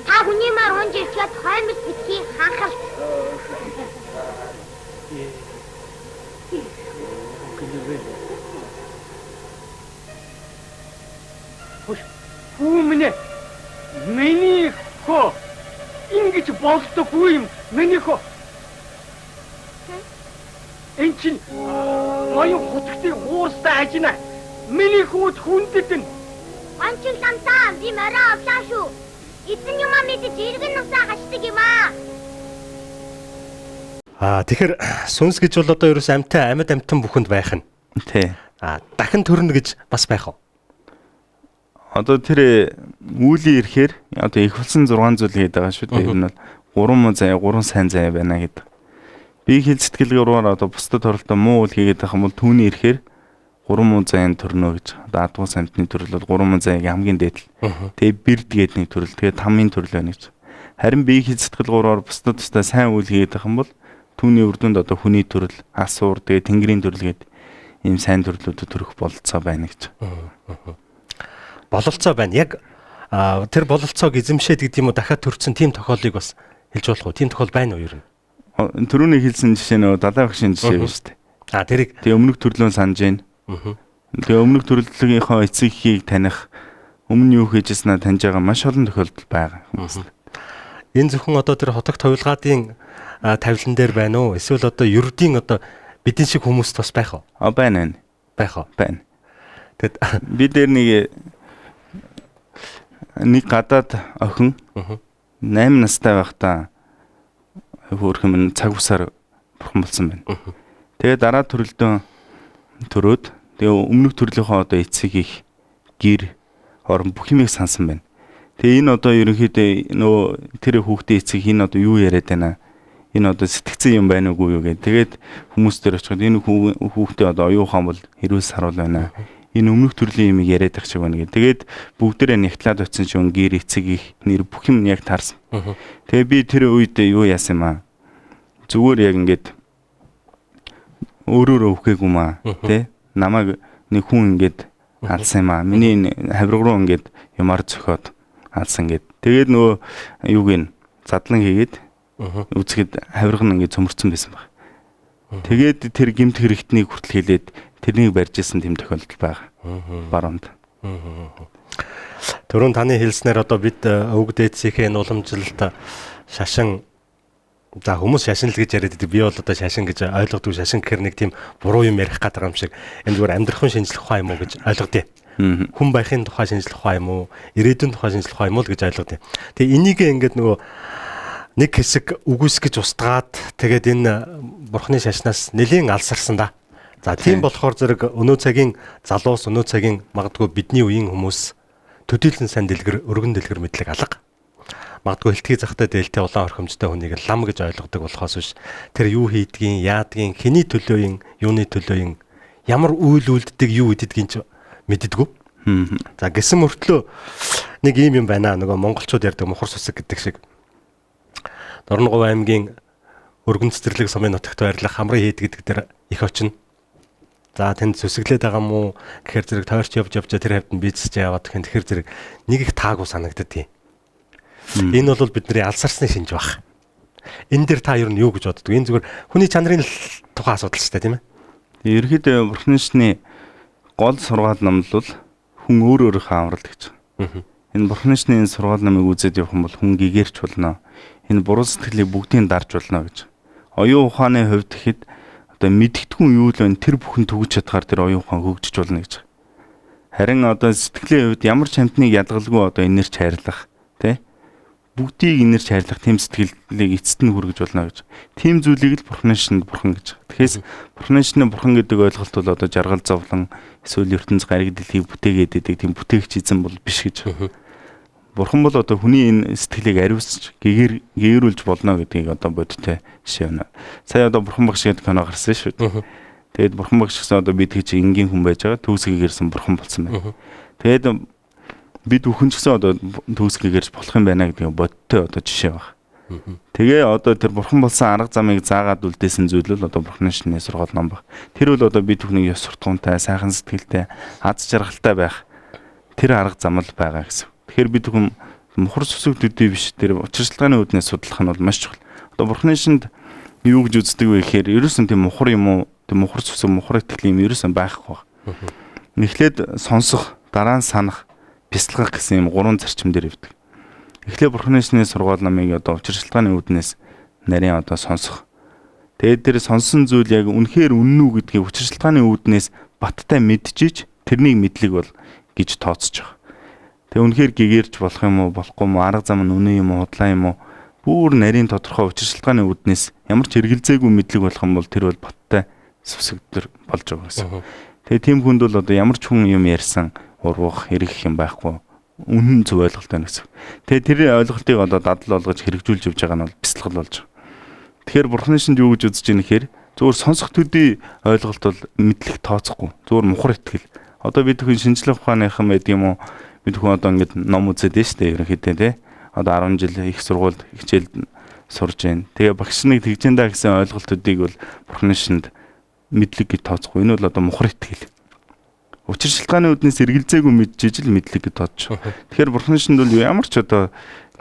Та хүний маар унжирчаад хоймос битгий ханхал. Хүмнэ. Миний хөө ингэж болдоггүй юм. Миний хөө. Энд чинь моён хотгтыг хуурстай ажина. Миний хүүд хүндэтэн. Анчин ламтаа би мороо авлаа шүү. Эзэн юмаа мэдэж иргэн нусаа хашдаг юм аа. Тэгэхээр сүнс гэж бол одоо ерөөс амьд амтан бүхэнд байх нь. Тий. Дахин төрнө гэж бас байх уу? Одоо тэр үүлийн ирэхээр одоо их болсон 6 зүйл гээд байгаа шүү дээ. Ер нь бол 3 муу зай, 3 сайн зай байна гэдэг. Би хэл сэтгэлгээрээр одоо бусдад оролдоо муу үйл хийгээд байх юм бол түүний ирэхээр 3 муу зайн төрнө гэж. Одоо адгуус амтны төрөл бол 3 муу зайг хамгийн дээд л. Тэгээ бэрд гээд нэг төрөл. Тэгээ тамийн төрөл байна гэж. Харин би хэл сэтгэлгээрээр бусдад тустай сайн үйл хийгээд байх юм бол түүний үр дүнд одоо хүний төрөл, асуур, тэгээ тэнгэрийн төрөл гээд ийм сайн төрлүүдэд төрөх бололцоо байна гэж. Бололцоо байна. Яг тэр бололцоог эзэмшээд гэдэг юм уу дахиад төрсэн тийм тохиолыг бас хэлж болох уу? Тийм тохиол байна уу ер нь? Төрөний хэлсэн жишээ нөө далаа багшийн жишээ байна шүү дээ. Тэрийг тэгээ өмнөх төрлөө санаж байна. Тэгээ өмнөх төрлийнхөө эцэг эхийг таних, өмнө юу хийжсэнаа таньж байгаа маш олон тохиолдол байгаа хүмүүс. Энэ зөвхөн одоо тэр хотог товилгаадын тавилан дээр байна уу? Эсвэл одоо ердийн одоо бидний шиг хүмүүст бас байх уу? Байна. Байх уу? Байна. Тэгэд бид дээр нэг гадаад охин 8 настай байхдаа хөөрхөн цаг усаар бурхан болсон байна. Тэгээ дараа төрөлдөө төрөөд тэгээ өмнөх төрлийнхөө одоо эцэг их гэр орон бүх юмыг сансан байна. Тэгээ энэ одоо ерөнхийдөө нөө тэр хүүхдийн эцэг энэ одоо юу яриад байна? Энэ одоо сэтгцэн юм байна уугүй юу гэдэг. Тэгээд хүмүүс дээр очиход энэ хүүхдээ одоо оюухан бол хэрүүс харуул байна. Энэ өмнөх төрлийн юм яриад байх шиг байна гэдэг. Тэгээд бүгдээрээ нэгтлаад очсон чинь гэр эцэг их нэр бүх юм яг таарсан. Тэгээ би тэр үед юу яасан юм аа? Зүгээр яг ингээд өөрөөрөө өвхгээгүй маа тий намайг нэг хүн ингээд алсан юм аа. Миний хавирга руу ингээд юмар зөхиод алсан гэд. Тэгээд нөгөө юуг нь задлан хийгээд үзэхэд хавирга нь ингээд цөмөрцөн байсан баг. Тэгээд тэр гимт хэрэгтнийг хүртэл хэлээд тэрнийг барьж исэн тийм тохиолдол байгаа. Баруунд. Түрүүн таны хэлснээр одоо бид өвөг дээдсийнхээ энэ уламжилалт шашин за хүмүүс шашин л гэж яриад байдаг. Би бол одоо шашин гэж ойлгодог. Шашин гэхэр нэг тийм буруу юм ярих гэдэг юм шиг. Энэ зүгээр амьдрахын шинжлэх ухаан юм уу гэж ойлгодъё. Хүн байхын тухай шинжлэх ухаан юм уу? Ирээдүйн тухай шинжлэх ухаан юм уу гэж ойлгодъё. Тэгээ энийг ингээд нөгөө нэг хэсэг үгүйсгэж устгаад тэгээд энэ бурхны шашнаас нэлийн алсарсан да. За тийм болохоор зэрэг өнөө цагийн залуус өнөө цагийн магадгүй бидний үеийн хүмүүс төдийлөн сайн дэлгэр өргөн дэлгэр мэдлэг алга. Магадгүй хэлтгий захтай дээлтэй улаан орхимжтой хүнийг лам гэж ойлгодог болохоос биш тэр юу хийдгийг, яадгийг, хэний төлөөийн, юуны төлөөийн, ямар үйл үлддэг, юу үддгийг ч мэддэггүй. За гэсэн мөртлөө нэг ийм юм байна. Нөгөө монголчууд ярьдаг мухар сусаг гэдэг шиг. Дорноговь аймгийн өргөн цэцэрлэг сумын нутагт байрлах хамрын хийд гэдэг дээр их очино. За тэнд сүсэглээд байгаа мó гэхэр зэрэг тойрч явж тэр хавьд нь бизнесч яваад тэгэхээр тэгэхэр зэрэг нэг их таагүй санагддаг тийм. Энэ бол бидний алсарсны шинж баг. Энэ дээр та юу гэж боддог? Энэ зүгээр хүний чанарын тухайн асуудал ч тийм ээ. Ерөнхийдөө бурхны шашны гол сургаал номл бол хүн өөрөөрөө амрал гэж. Энэ бурхны шашны энэ сургаал номыг үзээд явах юм бол хүн гэгэрч болно. Энэ буруу сэтгэлийг бүгдийг дарж болно гэж. Оюун ухааны хувьд гэхэд одоо мэдгэдэггүй юу л вэ? Тэр бүхэн төгөж чадхаар тэр оюун ухаан хөгжиж болно гэж. Харин одоо сэтгэлийн хувьд ямар ч хамтныг ядгалгүй одоо инэрч хайрлах тий бүгдийг инэрч хайрлах тийм сэтгэлийг эцэст нь хүргэж болно гэж. Тийм зүйлийг л бурхны шашинд бурхан гэж. Тэгэхээр бурхны шашны бурхан гэдэг ойлголт бол одоо жаргал зовлон эсвэл ертөнц гариг дэлхийг бүтээгээд идэг тийм бүтээгч эзэн бол биш гэж. Бурхан бол одоо хүний энэ сэтгэлийг ариусч гэгэрүүлж болно гэдгийг одоо бодтой жишээ байна. Сая одоо бурхан багш гэдэг кино гарсан шүү дээ. Тэгээд бурхан багш гэсэн одоо бид гэж энгийн хүн байж байгаа төгсгийгэрсэн бурхан болсон байна. Тэгээд бид бүхэн ч гэсэн одоо төгсгийгэрж болох юм байна гэдгийг бодтой одоо жишээ баг. Тэгээ одоо тэр бурхан болсон арга замыг заагаад үлдээсэн зүйл бол одоо бурхны шашны сургаал ном баг. Тэр бол одоо бид бүхнийг ёс суртахуунтай, сайхан сэтгэлтэй, аз жаргалтай байх тэр арга зам л байгаа гэсэн. Тэгэхээр бид хүн мухар сүсэг төдий биш тэр учирчлагын үүднээс судлах нь бол маш чухал. Одоо бурхны шашинд юу гэж үздэг вэ гэхээр ерөөсөн тийм мухар юм уу, тийм мухар сүсэг, мухар итгэл юм ерөөсөн байхгүй баг. Эхлээд сонсох, дараа нь санах, бясалгах гэсэн юм гурван зарчим дээр өвдөг. Эхлээд бурхны шашны сургаал намыг одоо учирчлагын үүднээс нарийн одоо сонсох. Тэгээд тэр сонсон зүйл яг үнэхээр үнэн үү гэдгийг учирчлагын үүднээс баттай мэдчихэж тэрнийг мэдлэг бол гэж тооцож байгаа. Тэг үнэхээр гэгэрч болох юм уу, болохгүй юм уу, арга зам нь үнэн юм уу, худлаа юм уу? Бүр нарийн тодорхой учирчлагын үүднээс ямар ч хэрэгэлзээгүй мэдлэг болох юм бол тэр бол баттай сүсэгдэр болж байгаа гэсэн. Тэгээ тийм хүнд бол одоо ямар ч хүн юм ярьсан урвах, эргэх юм байхгүй. Үнэн зөв ойлголт байна гэсэн. Тэгээ тэр ойлголтыг одоо дадал болгож хэрэгжүүлж явж байгаа нь бол бясалгал болж байгаа. Тэгэхээр бурхны шашинд юу гэж үзэж байгаа нэхэр зөвхөн сонсох төдий ойлголт бол мэдлэг тооцохгүй. Зөвхөн мухар итгэл. Одоо бид хүн шинжлэх ухааныхан байдаг юм уу? Бид хүн одоо ингэж ном үзээд байна шүү дээ ерөнхийдөө тий. Одоо 10 жил их сургуульд хичээл сурж байна. Тэгээ багш нэг тэгж энэ гэсэн ойлголтуудыг бол бурхны шашинд мэдлэг гэж тооцохгүй. Энэ бол одоо мухар итгэл. Учирчлагын үүднээс эргэлзээгүй мэдчихэж л мэдлэг гэж тооцож. Тэгэхээр бурхны шашинд бол ямар ч одоо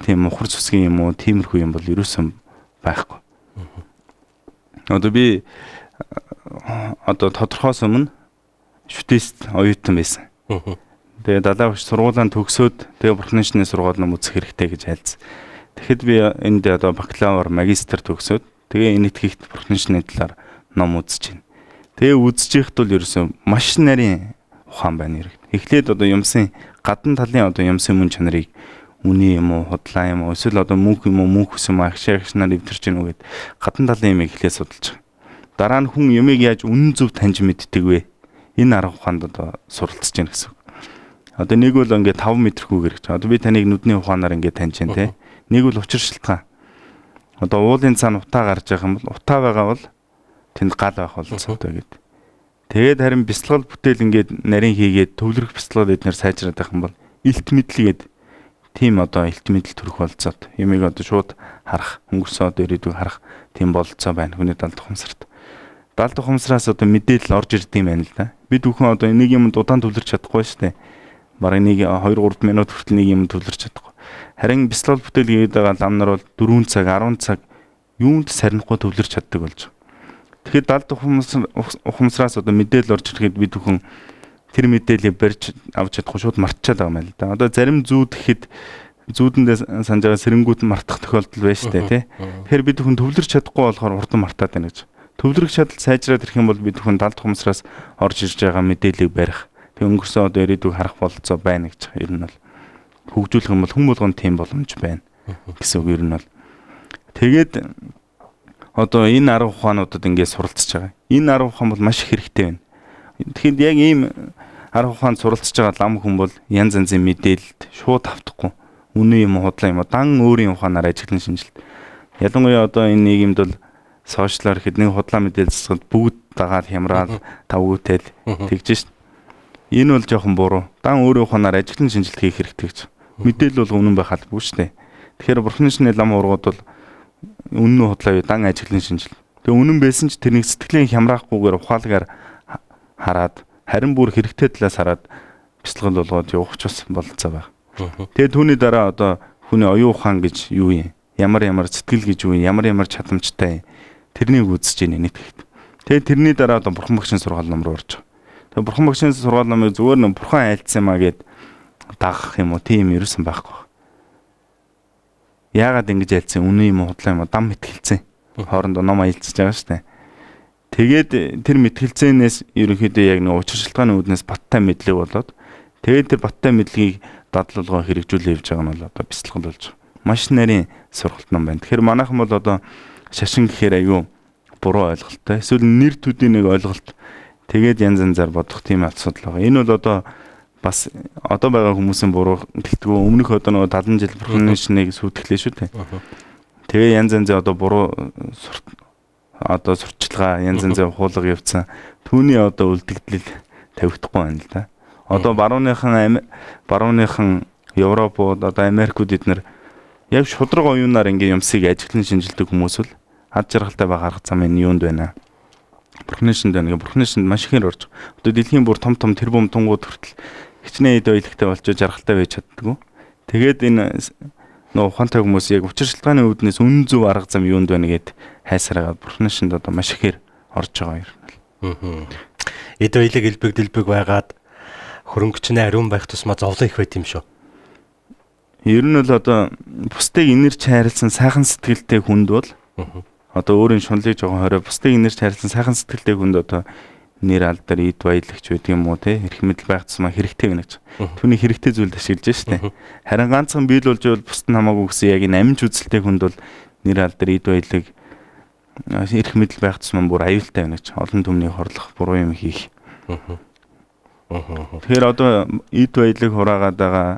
тийм мухар сүсгийн юм уу, тиймэрхүү юм бол ерөөсөн байхгүй. Одоо би одоо тодорхойс өмнө шүтэст оюутан байсан. Тэгээ далаа багш сургуулийн төгсөөд тэгээ бурхны шашны сургаал ном үзэх хэрэгтэй гэж айлцсан. Тэгэхэд би энд одоо бакалавр, магистр төгсөөд тэгээ энэ итгэхт бурхны шашны талаар ном үзэж байна. Тэгээ үзэж ихт бол ерөөсөн маш нарийн ухаан байна хэрэг. Эхлээд одоо юмсын гадна талын одоо юмсын мөн чанарыг үний юм уу, худлаа юм уу, эсвэл одоо мөнх юм уу, мөнхс юм агшаагчнаар дэвтэрч гэнэ үгээд гадна талын юмыг эхлээд судалж байгаа. Дараа нь хүн юмыг яаж үнэн зөв таньж мэддэг вэ? Энэ арга ухаанд одоо суралцж гэнэ гэсэн. Одоо нэг бол ингээд 5 метрхүүгээр гэж. Одоо би таныг нүдний ухаанаар ингээд таньж байна те. Нэг бол учир шалтгаан. Одоо уулын цаана утаа гарч байгаа юм бол утаа байгаа бол тэнд гал байх болцоо гэдэг. Тэгээд харин бясалгал бүтээл ингээд нарийн хийгээд төвлөрөх бясалгал эднэр сайжраад байх юм бол илт мэдлэгээд тийм одоо илт мэдл төрөх болцоод юмыг одоо шууд харах, өнгөрсөн одоо ирээдүйг харах тийм болцоо байна хүний далд ухамсарт. Далд ухамсараас одоо мэдээлэл орж ирдэг юм байна л да. Бид бүхэн одоо нэг юм удаан төвлөрч чадахгүй шүү дээ. Бараг нэг 2-3 минут хүртэл нэг юм төвлөрч чадахгүй. Харин бясалгал бүтээл гээд байгаа лам нар бол 4 цаг, 10 цаг юунд сарнихгүй төвлөрч чаддаг болж байгаа. Тэгэхээр далд ухамсараас одоо мэдээлэл орж ирэхэд бид бүхэн тэр мэдээллийг барьж авч чадахгүй шууд мартчихад байгаа юм л да. Одоо зарим зүүд гэхэд зүүдэндээ санаж байгаа сэрэнгүүд нь мартах тохиолдол байна шүү дээ, тий. Тэгэхээр бид бүхэн төвлөрч чадахгүй болохоор хурдан мартаад байна гэж. Төвлөрөх чадал сайжраад ирэх юм бол бид бүхэн далд ухамсараас орж ирж байгаа мэдээллийг барих. Тэг өнгөрсөн одоо ирээдүйг харах бололцоо байна гэж ер нь бол хөгжүүлэх юм бол хүн болгонд тийм боломж байна гэсэн үг ер нь бол. Тэгээд одоо энэ арга ухаануудад ингээд суралцж байгаа. Энэ арга ухаан бол маш их хэрэгтэй байна. Тэгэхээр яг ийм арга ухаанд суралцж байгаа лам хүн бол янз янзын мэдээлэлд шууд автахгүй. Үнэн юм худлаа юм дан өөрийн ухаанаар ажиглан шинжилт. Ялангуяа одоо энэ нийгэмд бол сошиалар хэд нэг худлаа мэдээлэл засгалд бүгд дагаад хямраад тавгүйтэл тэгж шít. Энэ бол жоохон буруу. Дан өөрийн ухаанаар ажиглан шинжилт хийх хэрэгтэй гэж. Мэдээлэл бол үнэн байх албагүй шүү дээ. Тэгэхээр бурхны шинэ лам ургууд бол үнэн худлаа дан ажиглан шинжил. Тэгээ үнэн байсан ч тэрнийг сэтгэлийн хямраахгүйгээр ухаалгаар хараад харин бүр хэрэгтэй талаас хараад бяцлал болгоод явах ч бас бололцоо байна. Тэгээ түүний дараа одоо хүний оюун ухаан гэж юу юм? Ямар сэтгэл гэж юу юм? Ямар чадамжтай тэрнийг үзэж ийн нийтгэхэд. Тэгээ тэрний дараа одоо бурхан багшийн сургаал ном руу орж байгаа. Тэгээ бурхан багшийн сургаал номыг зүгээр нэг бурхан айлцсан маа гэд дагах юм уу? Тийм ерөөсөн байхгүй. Яагаад ингэж айлцсан? Үнэн юм уу худлаа юм уу? Дам мэтгэлцэн. Хоорондоо ном аялцж байгаа шүү дээ. Тэгээд тэр мэтгэлцэнээс ерөнхийдөө яг нэг учир шалтгааны үүднээс баттай мэдлэг болоод тэгээд тэр баттай мэдлэгийг дадлуулгоо хэрэгжүүлээ явж байгаа нь бол одоо бяцлал болж байгаа. Маш нарийн сургалт ном байна. Тэгэхээр манайхан бол одоо шашин гэхээр аюу буруу ойлголттой. Эсвэл нэр төдийн нэг ойлголт тэгээд янз янзаар бодох тийм асуудал байгаа. Энэ бол одоо бас одоо байгаа хүмүүсийн буруу гэлтгөө өмнөх одоо нэг 70 жил бурхны шинийг сүйтгэлээ шүү дээ. Тэгээ янз янзын одоо буруу одоо сурчилгаа янз янзын хуулга явцсан. Түүний одоо үлдэгдэл тавигдахгүй байна л да. Одоо барууныхан Европууд одоо Америкууд эднэр яг шудраг оюунаар ингээм юмсыг ажиглан шинжилдэг хүмүүс л ад жаргалтай байгаа арга зам энэ юунд байна. Бурхны шинд байна. Бурхны шинд маш ихээр орж. Одоо дэлхийн бүр том тэрбум тунгууд хүртэл хичнээн эд ойлогтой болж жаргалтай байж чаддгүй. Тэгээд энэ нөө ухаантай хүмүүс яг учир шалтгааны үүднээс үнэн зөв арга зам юунд байна гэд хайсараад бурхны шинд одоо маш ихээр орж байгаа юм. Эд ойлог элбэг байгаад хөрөнгөчнээ ариун байх тусмаа зовлон их байт юм шүү. Ер нь л одоо бусдыг инэрч хайрлсан сайхан сэтгэлтэй хүнд бол одоо өөрийн шунлыг жоохон хорой бусдыг инэрч хайрлсан сайхан сэтгэлтэй хүнд одоо нэр алдар эд баялагч байдаг юм уу те эрх мэдэл байх тусмаа хэрэгтэй байна гэж. Түүний хэрэгтэй зүйлд ашиглаж штэ. Харин ганцхан биел болж бол бусд нь хамаагүй гэсэн яг энэ амж үзэлтэй хүнд бол нэр алдар эд баялаг эрх мэдэл байх тусмаа бүр аюултай байна гэж. Олон түмний хорлох буруу юм хийх. Тэгэхээр одоо эд баялаг хураагаад байгаа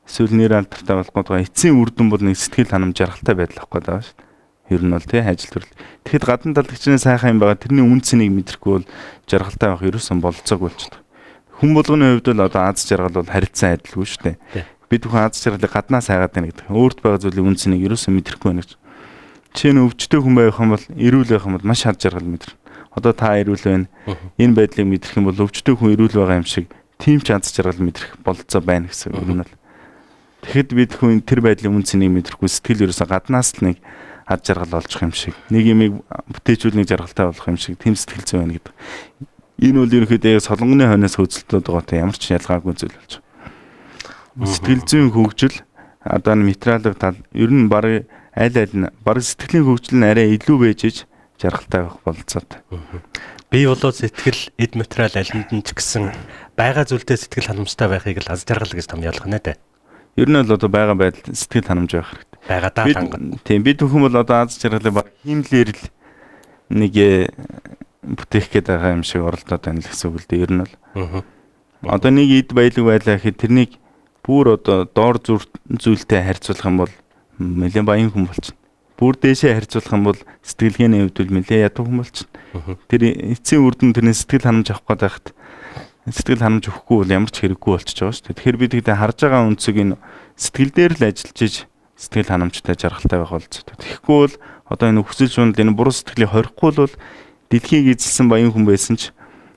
эсвэл нэр алдартай болох гэдэг эцсийн үр дүн бол нэг сэтгэл ханамж жаргалтай байдал авах гэдэг шүү дээ. Ер нь бол тий ажил төрөл. Тэгэхэд гадна талдагчны сайхан юм байгаа тэрний үнцнийг мэдрэхгүй бол жаргалтай байх ерөөсөн болцоог болчихдог. Хүн болгоны хувьд л одоо аз жаргал бол харилцан адилгүй шүү дээ. Бид бүхэн аз жаргалыг гаднаас хайгаад байна гэдэг. Өөрт байгаа зүйлийн үнцнийг ерөөсөн мэдрэхгүй байна гэж. Жишээ нь өвчтөе хүн байх юм бол эрүүл байх юм бол маш аз жаргал мэдэрнэ. Одоо та эрүүл байна. Энэ байдлыг мэдрэх юм бол өвчтөе хүн эрүүл байгаа юм шиг тийм ч аз жаргал мэдрэх болцоо байна гэсэн үг нь л. Тэгэхэд бид хүн тэр байдлын үнцнийг мэдрэхгүй сэтгэл ерөөсө гаднаас л нэг аз жаргал олчих юм шиг нэг юмыг бүтээжүүлэх жаргалтай болох юм шиг тийм сэтгэл зүй байна гэдэг. Энэ бол ерөнхийдөө солонгоны хойноос хөөцөлтөд байгаатай ямар ч ялгаагүй зүйл болж байна. Сэтгэл зүйн хөгжил одоо материалын тал ер нь баг сэтгэлийн хөгжил нь арай илүү байж иж жаргалтай байх болцоотой. Би болоо сэтгэл эд материал алинд нь ч гэсэн байгаа зүйлдээ сэтгэл ханамжтай байхыг л аз жаргал гэж томьёолох нэ дээ. Ер нь л одоо байгаа байдал сэтгэл ханамж байх хэрэгтэй. Байгаа даа хангана. Тийм бид бүхэн бол одоо аз жаргалыг баг хиймлэр л нэг бүтээх гээд байгаа юм шиг оролдоод байна л гэсэн үг л дээ ер нь л. Одоо нэг эд баялаг байлаа гэхэд тэрнийг бүр одоо доор зүйлтэй харьцуулах юм бол нэлээд баян хүн болчихно. Бүр дээшээ харьцуулах юм бол сэтгэлгээний хувьд бол нэлээд ядуу хүн болчихно. Тэр эцсийн үр дүн тэрний сэтгэл ханамж авах гээд байхад сэтгэл ханамж өгөхгүй бол ямар ч хэрэггүй болчихж байгаа шүү дээ. Тэгэхээр бид тэгтээ харж байгаа үнцийг энэ сэтгэл дээр л ажиллаж иж сэтгэл ханамжтай жаргалтай байх болцоо. Тэгэхгүй бол одоо энэ хүсэл шунал энэ буруу сэтгэлийг хорихгүй бол дэлхийг эзэлсэн баян хүн байсан ч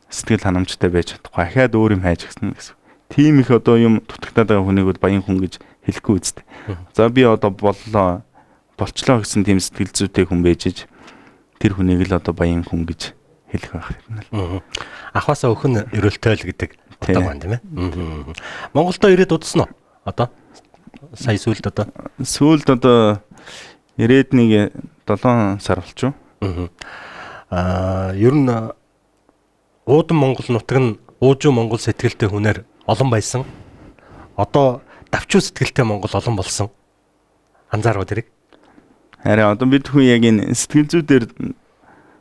сэтгэл ханамжтай байж чадахгүй. Ахаад өөр юм хайж гисэн гэсэн. Тийм их одоо юм дутагтаад байгаа хүнийг бол баян хүн гэж хэлэхгүй үстэй. За би одоо болчлоо гэсэн тийм сэтгэл зүйтэй хүн байж иж тэр хүнийг л одоо баян хүн гэж хэлэх байх юм л. Ахвасаа өхөн өрөөлтэй л гэдэг утга байна тийм ээ. Монголдо ирээд удсан уу? Одоо сая сүүлд одоо ирээд нэг 7 сар болчихоо. Ер нь уудан Монгол нутаг нь уужуу Монгол сэтгэлтэй хүнээр олон байсан. Одоо давчуу сэтгэлтэй Монгол олон болсон. Анзаарав тэрийг. Харин одоо бид хүн яг энэ сэтгэл зүйдээр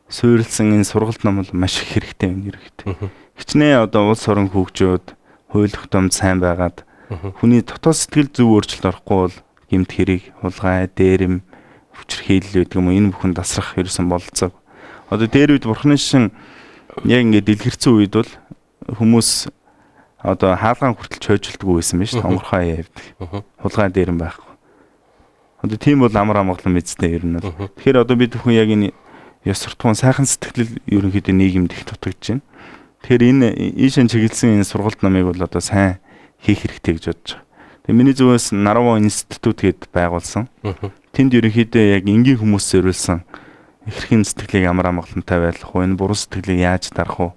суурилсан энэ сургалт ном бол маш их хэрэгтэй юм ерөөхдөө. Хичнээн одоо улс орон хөгжөөд, хууль тогтоомд сайн байгаад хүний дотоод сэтгэл зүй өөрчлөлт орохгүй бол гэмт хэрэг, хулгай, дээрэм, хүчирхийлэл гэдэг юм уу энэ бүхэн тасрах ерөөсөн болцоог. Одоо дээр үед бурхны шин яг ингээд дэлгэрсэн үед бол хүмүүс одоо хаалгаан хүртэл чойжилдгүй байсан биз тонгорхоо явдаг. Хулгай дээрэм байхгүй. Одоо тийм бол амар амгалан мэдтэй ер нь бол. Тэгэхээр одоо бид бүхэн яг энэ ёс суртахуун сайхан сэтгэл ерөнхийдөө нийгэмд их дутагдж байна. Тэгэхээр энэ ийшэн чиглэсэн энэ сургалт номыг бол одоо сайн хийх хэрэгтэй гэж бодож байгаа. Тэгээ миний зүгээс Нарва институт гээд байгуулсан. Тэнд ерөнхийдөө яг энгийн хүмүүс зориулсан эрхэм сэтгэлийг амар амгалантай байлгах уу, энэ буруу сэтгэлийг яаж дарах уу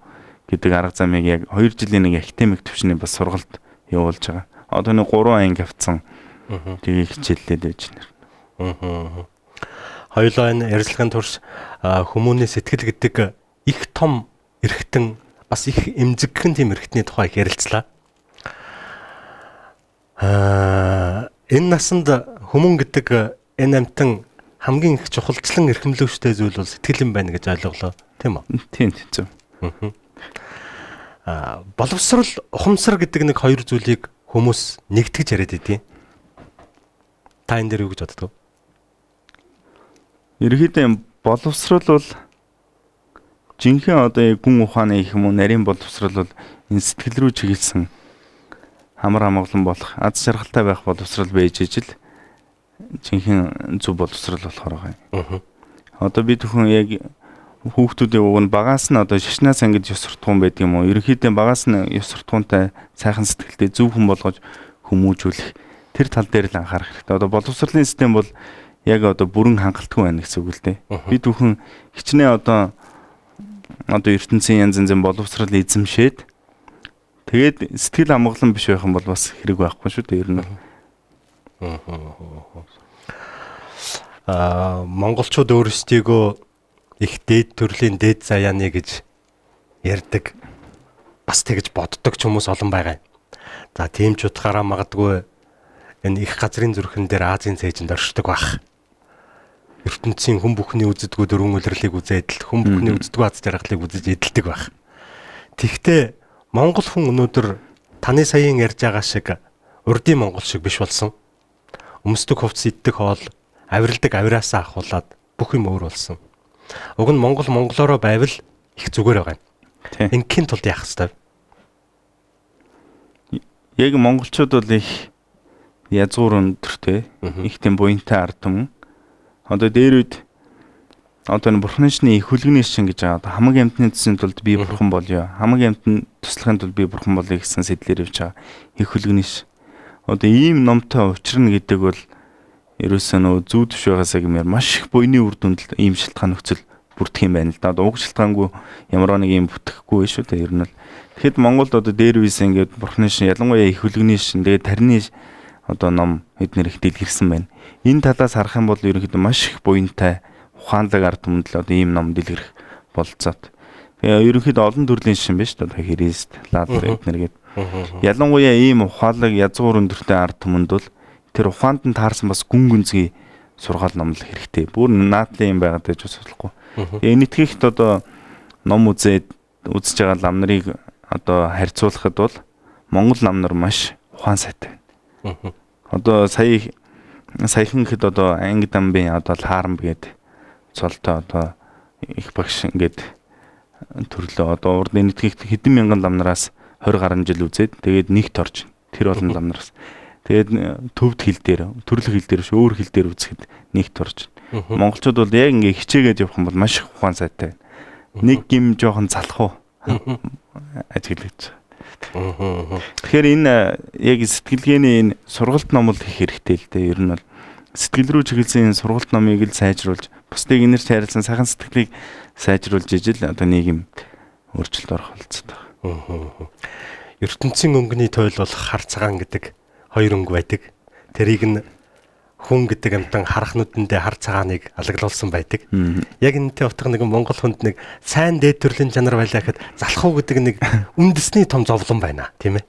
гэдэг арга замыг яг 2 жилийн нэг академик төвшний бас сургалт явуулж байгаа. Одоо нэг 3 анги авцсан. Тэгээ хичээллээд байж байна. Хоёулаа энэ ярилцлагын турш хүмүүний сэтгэл гэдэг их том эрхтэн бас их эмзэгхэн тийм эрхтний тухай ярилцлаа. Энэ насанд хүмүүн гэдэг энэ амтан хамгийн их чухалчлан эрхэмлэгчтэй зүйл бол сэтгэл юм байна гэж ойлголоо, тийм үү? Тийм зөв. Боловсрал, ухамсар гэдэг нэг хоёр зүйлийг хүмүүс нэгтгэж яриад идэв. Та энэ дээр юу гэж боддог вэ? Ерөнхийдөө боловсрал бол жинхэнэ одоо гүн ухааны их юм уу нарийн боловсрал бол энэ сэтгэл рүү чиглэсэн амар амгалан болох аз жаргалтай байх боловсрал байж ижил жинхэнэ зөв боловсрал болохоор байгаа. Одоо бид хүн яг хүүхдүүдийн уг нь багаас нь одоо шашнаас ангид ёс суртахуун байдаг юм уу? Ерөнхийдөө багаас нь ёс суртахуунтай сайхан сэтгэлтэй зөв хүн болгож хүмүүжүүлэх тэр тал дээр л анхаарах хэрэгтэй. Одоо боловсролын систем бол яг одоо бүрэн хангалтгүй байна гэсэн үг л дээ. Бид бүхэн хичнээн одоо ертөнцийн янз янзын боловсрал эзэмшээд тэгээд сэтгэл амгалан биш байх юм бол бас хэрэг байхгүй шүү дээ ер нь. Монголчууд өөрсдийгөө их дээд төрлийн дээд заяаны гэж ярьдаг. Бас тэгж боддог ч хүмүүс олон байгаа. За тийм ч утгаараа магадгүй энэ их газрын зүрхэн дээр Азийн цээжинд оршдог байх. ертөнцийн хүн бүхний үздэггүй дөрвөн улирлыг үзээд хүн бүхний үздэггүй аз жаргалыг үзэж эдэлдэг байх. Тэгвэл Монгол хүн өнөөдөр таны саяын ярьж байгаа шиг урдын монгол шиг биш болсон. Өмсдөг хувцас иддэг хоол, авиралдаг авираасаа ахуулаад бүх юм өөр болсон. Уг нь Монгол монголоороо байвал их зүгээр байгаа юм. Ингийн тулд яах ёстой? Яг монголчууд бол их язгуур өндөртэй, их тийм буянтай ард түмэн. Одоо дээр үед одоо энэ бурхны шний их хүлэгний шин гэж байгаа. Хамаг амьтны төсөнд тулд би бурхан болё. Хамаг амьтны туслахын тулд би бурхан болё гэсэн сэтлэр явж байгаа. Их хүлэгний шин. Одоо ийм номтой учрна гэдэг бол ерөөсөө нөө зүү төш байгаас гэмээр маш их буйны үр дүнд ийм шалтгаан нөхцөл бүрдэх юм байна л да. Одоо уг шалтгаангүй ямар нэг юм бүтэхгүй шүү дээ. Ер нь л тэгэхэд Монголд одоо дээр үеэс ингээд бурхны шин ялангуяа их хүлэгний шин тэгээд тарины одоо ном эднэр их дэлгэрсэн байна. Энэ талаас харах юм бол ерөнхийдөө маш их буянтай ухаанлаг ард түмэнд л одоо ийм ном дэлгэрэх болцоод. Тэгээ ерөнхийдөө олон төрлийн шин биш үү? Одоо Христ, Лазар эднэр гээд. Ялангуяа ийм ухаалаг язгуур өндөртэй ард түмэнд бол тэр ухаанд нь таарсан бас гүн гүнзгий сургаал номлох хэрэгтэй. Бүр наадлын юм байгаад байж болохгүй. Тэгээ нийтгэхт одоо ном үзэж байгаа лам нарыг одоо харьцуулахад бол Монгол лам нар маш ухаан сайтай байна. Одоо саяхан хэд одоо анги дамбын одоо лаарам гээд цолтой одоо их багш ингээд төрлөө одоо урд нийтгэхт хэдэн мянган лам нараас 20 гаруй жил үзээд тэгээд нэгт орж тэр олон лам нараас тэгээд төвд хил дээр төрөлх хил дээр өөр хил дээр үзэхэд нэгт орж. Монголчууд бол яг ингээ хичээгээд явах юм бол маш их ухаан сайтай байна. Нэг гим жоохон залах уу ажиглаж. Тэгэхээр энэ яг сэтгэлгээний энэ сургалт ном л их хэрэгтэй л дээ. Ер нь бол сэтгэл рүү чиглэсэн сургалт номыг л сайжруулж, бусдыг инэрч харилцан сайхан сэтгэлийг сайжруулж ижил одоо нийгэм өөрчлөлт орох болцдог. ертөнцийн өнгөний тойл бол хар цагаан гэдэг хоёр өнгө байдаг. Тэрийг нь хүн гэдэг амтан харах нүдэндээ хар цагааныг алаглуулсан байдаг. Яг энэтэй утга нэг Монгол хүнд нэг сайн дээд төрлийн чанар байлаа гэхэд залах уу гэдэг нэг үндэсний том зовлон байна, тийм ээ.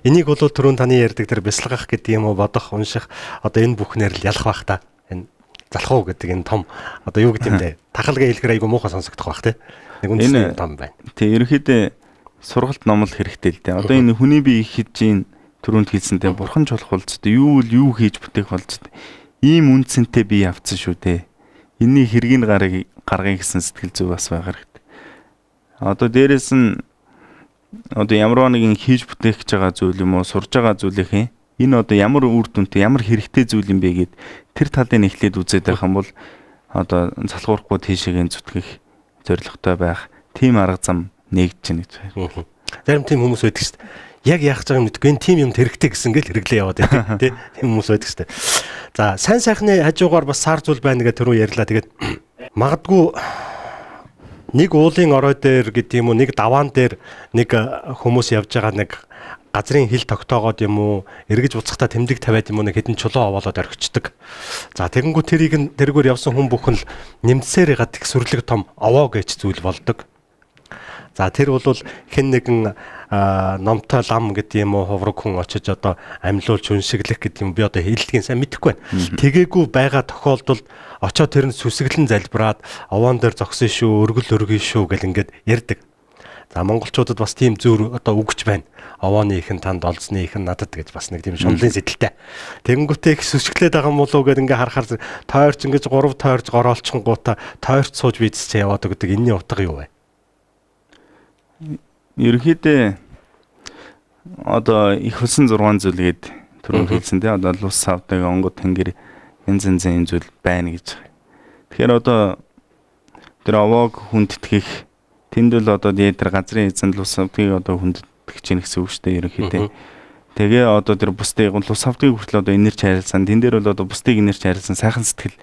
Энийг бол түрүүн таны ярьдаг тэр бясалгах гэдэг юм уу, бодох, унших одоо энэ бүхнээр л ялах байх та. Энэ залах уу гэдэг энэ том одоо юу гэдэг юм бэ? Тахалгаа хэлэхээр айгу муухай сонсогдох байх тийм. Нэг үндэсний том байна. Тэг ерөөхдөө сургалт ном л хэрэгтэй л дээ. Одоо энэ хүний бие их хийж түрүүнд хэлсэнтэй бурхан ч болох болцтой юу хийж бүтээх болцтой. Ийм үнцэнтэй бие авцсан шүү дээ. Энийний хэргийг гаргая гэсэн сэтгэл зүй бас байгаа хэрэгтэй. Одоо дээрэс нь одоо ямар нэгэн хийж бүтээх гэж байгаа зүйл юм уу, сурж байгаа зүйлийнхээ энэ одоо ямар үр дүнтэй, ямар хэрэгтэй зүйл юм бэ гэд тэр талын эхлээд үзээд байх юм бол одоо залхуурахгүй тийшээгээ зүтгэх зорилготой байх тийм арга зам нэгдэж байна гэж байна. Зарим тийм хүмүүс байдаг шүү дээ. Яг яах гэж байгааг мэдгүй энэ тийм юмд хэрэгтэй гэсэн гэл хэрэглээ яваад байдаг тийм хүмүүс байдаг шүү дээ. За сайн сайхны хажуугаар бас сар зүйл байна гэдэг түрүү ярьлаа. Тэгээд магадгүй нэг уулын орой дээр гэдэг юм уу, нэг даваан дээр нэг хүмүүс явж байгаа нэг газрын хил тогтоогоод юм уу, эргэж буцахтаа тэмдэг тавиад юм уу, нэг хэдэн чулуу овоолоод орхичдаг. За тэгэнгүүт тэргээр явсан хүн бүхэн л нэмсээр гад их сүрлэг том овоо гэж зүйл болдог. За тэр бол хэн нэгэн номтой лам гэдэг юм уу, ховрог хүн очиж одоо амьлуулж үншиглэх гэдэг юм би одоо хэллэгийн сайн мэдэхгүй байна. Тэгээгүй байгаа тохиолдолд очоод тэр нь сүсгэлэн залбираад овоон дээр зогсон шүү, өргөл өргөе шүү гэл ингээд ярьдаг. За монголчуудад бас тийм зөөр одоо үгч байна. Овооны ихэн танд олзны ихэн надад гэж бас нэг тийм шунлын сэтэлтэй. Тэгэнгүүтээ их сүсгэлээд байгаа юм болов уу гэд ингээ харахаар тойрч ингэж 3 тойрч гороолчингуудаа тойрч сууж бийцчээ яваад гэдэг энэний утга юу вэ? Ерөнхийдөө одоо их хүсэн 6 зүйлгээд түрүүн хэлсэн дээ. Одоо лус савдаг, онгод тэнгэр янз янзын зүйл байна гэж. Тэгэхээр одоо тэр овоог хүндэтгэх тэнд л одоо тэр газрын эзэн лус савдгийг одоо хүндэтгэж чинь гэсэн үг шүү дээ ерөнхийдөө. Тэгээ одоо тэр бусдыг лус савдгийг хүртэл одоо инэрч хайрлсан. Тэн дээр бол одоо бусдыг инэрч хайрлсан сайхан сэтгэл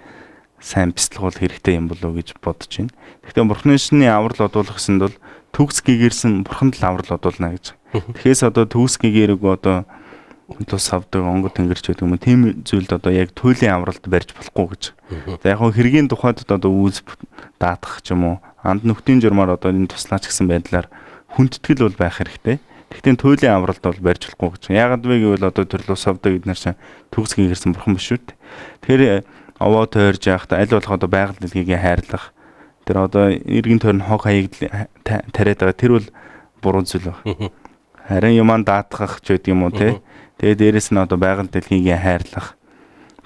сайн бяцлах хэрэгтэй юм болов уу гэж бодож байна. Гэхдээ бурхны шины аврал одуулах гэсэнд бол төгс гэгэрсэн бурханд л аврал одуулна гэж. Тэгэхээс одоо төгс гэгэрэг одоо тус авдаг онгод тэнгэрч гэдэг юм уу, тийм зүйлд одоо яг туйлын авралт барьж болохгүй гэж. За яг хөө хэргийн тухайд одоо үүс даатах ч юм уу, анд нөхдийн журмаар одоо энэ туслаач гэсэн байдлаар хүндэтгэл бол байх хэрэгтэй. Тэгэхдээ туйлын авралт бол барьж болохгүй гэж. Яагаад вэ гэвэл одоо тэр лус авдаг эднэр чинь төгс гэгэрсэн бурхан биш үү? Тэгэхээр овоо тойрж яахта аль болох одоо байгаль дэлхийг хайрлах, тэр одоо иргэн тойрны хог хаяг тариад байгаа тэр бол буруу зүйл баг. Харин юман даатгах ч гэдэг юм уу те. Тэгээ дээрэс нь одоо байгаль дэлхийг хайрлах.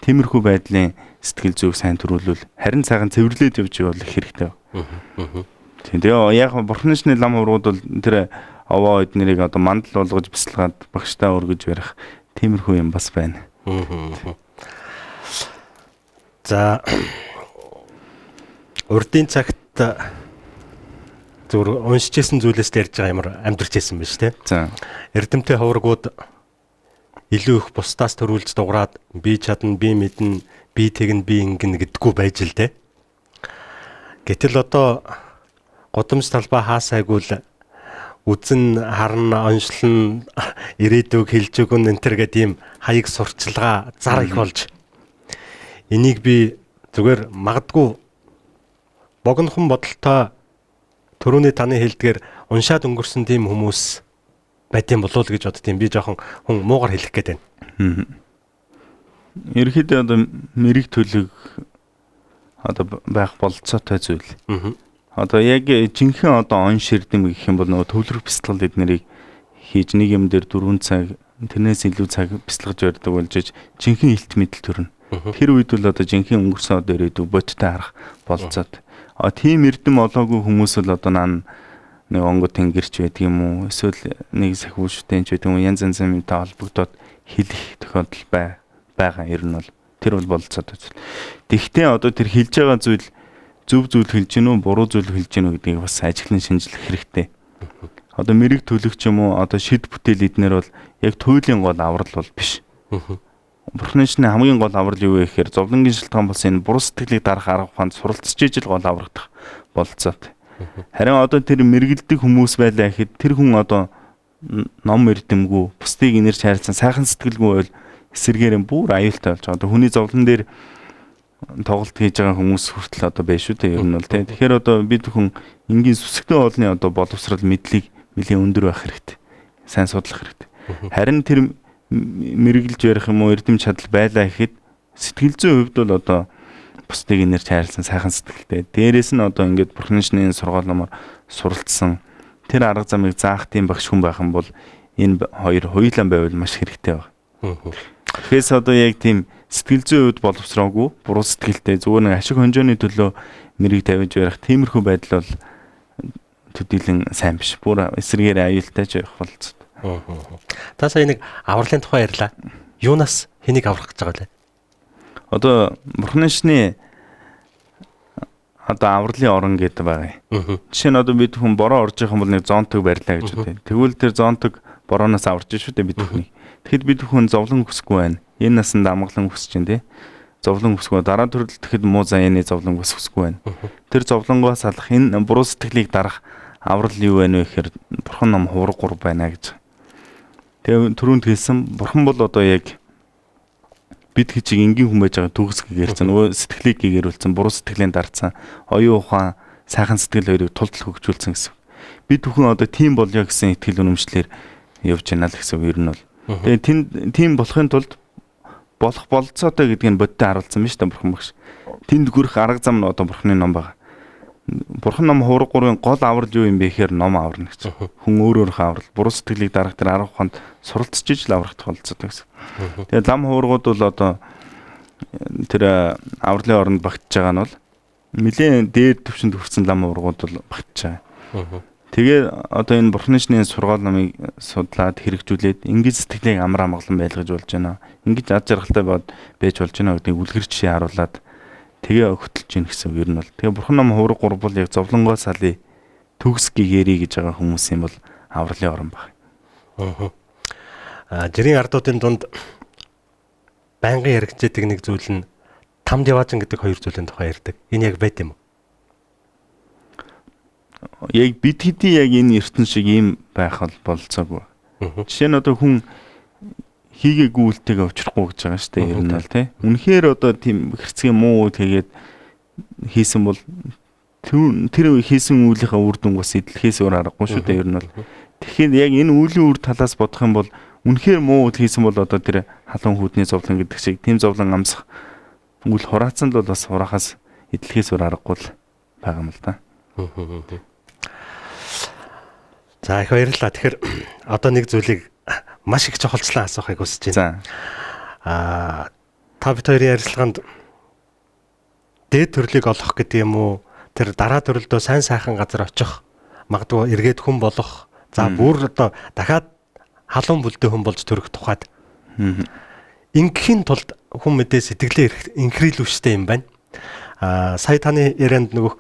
Тиймэрхүү байдлын сэтгэл зүйг сайн төрүүлвэл харин цагаан цэвэрлээд явж явах хэрэгтэй. Тэгээ яг бурхны шний лам хурууд бол тэр овоо эднэрийг одоо мандал болгож бяцлагаад багштай өргөж барих тиймэрхүү юм бас байна. За урдын цагт зөв уншижсэн зүйлээс ярьж байгаа ямар амьдрч байсан биш те. За эрдэмтэй ховрогууд илүү их бусдаас төрүүлж дуграад би чадна, би мэднэ, би тэгнэ, би ингэнэ гэдэггүй байж л те. Гэтэл одоо годамж талбай хаасайгүй л үзэн харна, оншлон, ирээдүг хэлж өгөн энэ төр гэдэг ийм хаяг сурчилгаа зар их болж энийг би зүгээр магадгүй богинохон бодолтой түрүүний таны хэлдгээр уншаад өнгөрсөн тийм хүмүүс байдсан болов уу гэж боддtiin. Би жоохон хүн муугар хэлэх гээд байна. Ерөнхийдөө одоо мэрэг төлөг одоо байх болцоотой зүйл. Одоо яг жинхэнэ одоо он ширдэм гэх юм бол нөгөө төвлөрөх бяцлал эднэрийг хийж нэг юм дээр 4 цаг тэрнээс илүү цаг бяцлагж ярьдаг болж жинхэнэ илт мэдэл төрнө. Тэр үед бол одоо жинхэнэ өнгөрсөн одоо ирээдүг бодтой харах болцоод. Тийм эрдэм олоогүй хүмүүс л одоо нэг онгод тэнгэрч байдаг юм уу? Эсвэл нэг сахиу шүтэнч байдаг юм уу? Янз янзын юмтай холбогдоод хэлэх тохиолдол байгаа ер нь бол тэр бол болцоод байна. Тэгвэл одоо тэр хэлж байгаа зүйл зөв зүйл хэлж гин үү, буруу зүйл хэлж гин үү гэдгийг бас ажиглан шинжлэх хэрэгтэй. Одоо мэрэг төлөгч юм уу? Одоо шид бүтээл эднэр бол яг туйлын гол аврал бол биш. Бурхны шний хамгийн гол аврал юу вэ гэхээр зовлонгийн шалтгаан болсон энэ буруу сэтгэлийг дарах арга ухаанд суралцж ижил гол аврагдах болцоотой. Харин одоо тэр мэргэлдэг хүмүүс байлаа гэхэд тэр хүн одоо ном эрдэмгүй, бусдыг инэрч хайрлсан сайхан сэтгэлгүй бол эсэргээр нь бүр аюултай болж байгаа. Одоо хүний зовлон дээр тоглолт хийж байгаа хүмүүс хүртэл одоо байж шүү дээ. Ер нь бол тийм. Тэгэхээр одоо бид хүн энгийн сүсгтэй олны одоо боловсрал мэдлийг нэлийн өндөр байх хэрэгтэй. Сайн судлах хэрэгтэй. Харин тэр мэргэлж ярих юм уу эрдэм чадал байлаа гэхэд сэтгэл зүйн хувьд бол одоо бусдыг инэрч хайрлсан сайхан сэтгэлтэй. Дээрээс нь одоо ингээд Бурхны шний сургаал номоор суралцсан тэр арга замыг заах тийм багш хүн байх юм бол энэ хоёр хоёулаа байвал маш хэрэгтэй байна. Тэгэхээс одоо яг тийм сэтгэл зүйн хувьд боловсроогүй буруу сэтгэлтэй зүгээр нэг ашиг хонжооны төлөө мэрийг тавьж барих тиймэрхүү байдал бол төдийлөн сайн биш. Бүр эсрэгээр аюултай ч явах болцоо. Та сая нэг авралын тухай ярьлаа. Юунаас хэнийг аврах гэж байгаа вэ? Одоо Бурхны шний одоо авралын орон гэдэг байгаа. Жишээ нь одоо бид хүн бороо орж байгаа юм бол нэг зонтог барьлаа гэж үү. Тэгвэл тэр зонтог борооноос аварч шүү дээ бид хүний. Тэгэхэд бид хүн зовлон хүсэхгүй байна. Энэ насанд амгалан хүсэж чинь тий. Зовлон хүсэхгүй дараа төрөл тэгэхэд муу заяаны зовлон хүсэхгүй байна. Тэр зовлонгоос алах энэ буруу сэтгэлийг дарах аврал юу вэ гэхээр Бурхан нам хувраг гур байна гэж. Тэгээ түрүүнд хэлсэн Бурхан бол одоо яг бид хичиг энгийн хүн байж байгаа төгсгөөр ярьсан. Нөгөө сэтгэлийг гээрүүлсэн, буруу сэтгэлийн дарцсан, оюун ухаан, сайхан сэтгэл хоёрыг тултал хөгжүүлсэн гэсэн. Бид бүхэн одоо тийм болё гэсэн итгэл үнэмшлэр явж байна л гэсэн ер нь бол. Тэгээ тийм болохын тулд болох болцоотой гэдгийг бодтой харуулсан биз дээ Бурхан багш. Тэнд хүрэх арга зам нь одоо Бурханы ном байгаа. Бурхан ном хувраг гурвын гол аврал юу юм бэ гэхээр ном аварна гэж. Хүн өөрөөрөө аврал, буруу сэтгэлийг дарах тэр арга ухаанд суралцж ижил аврагдах болцоотой гэсэн. Тэгээд лам хуврагууд бол одоо тэр авралын оронд багтж байгаа нь бол нэлээд дээд түвшинд хүрсэн лам хуврагууд бол багтж байгаа. Тэгээ одоо энэ Бурхны шний сургаал номыг судлаад хэрэгжүүлээд ингээд сэтгэлийг амар амгалан байлгаж болж байна. Ингээд ад жаргалтай байж болж байна гэдгийг үлгэр жишээ харуулад тэгээ хөтөлж ийн гэсэн үг ер нь бол. Тэгээ Бурхан ном хувраг гур бол яг зовлонгоо салъя төгс гэгэрий гэж байгаа хүмүүсийн бол авралын орон баг. Жирийн ардуудын дунд байнгын яригчээдэг нэг зүйл нь тамд яваажин гэдэг хоёр зүйлийн тухай ярьдаг. Энэ яг байт юм уу? Яг бид хэдий яг энэ ертөнц шиг ийм байх болцоогүй. Жишээ нь одоо хүн хийгээгүй үйлтэйгээ учрахгүй гэж байгаа шүү дээ ер нь бол тий. Үнэхээр одоо тийм хэрцгий муу тэгээд хийсэн бол тэр хийсэн үйлийнхаа үр дүн бас эдлэхээс өөр аргагүй шүү дээ ер нь бол. Тэгэхээр яг энэ үлийн үр талаас бодох юм бол үнэхээр муу үйл хийсэн бол одоо тэр халуун хүдний зовлон гэдэг шиг тийм зовлон амсах үйл хураацсан л бол бас хураахаас эдлэхээс өөр аргагүй л байгаа юм л да. За их баярлалаа. Тэгэхээр одоо нэг зүйлийг маш их чухалчлан асуухыг хүсэж байна. Та бид хоёрын ярилцлаганд дээд төрлийг олох гэдэг юм уу? Тэр дараа төрлдөө сайн сайхан газар очих, магадгүй эргээд хүн болох, за бүр одоо дахиад халуун бүлдээ хүн болж төрөх тухайд. Ингийн тулд хүн мэдээ сэтгэлээ инхрийлвчтэй юм байна. Сая таны ярианд нөгөө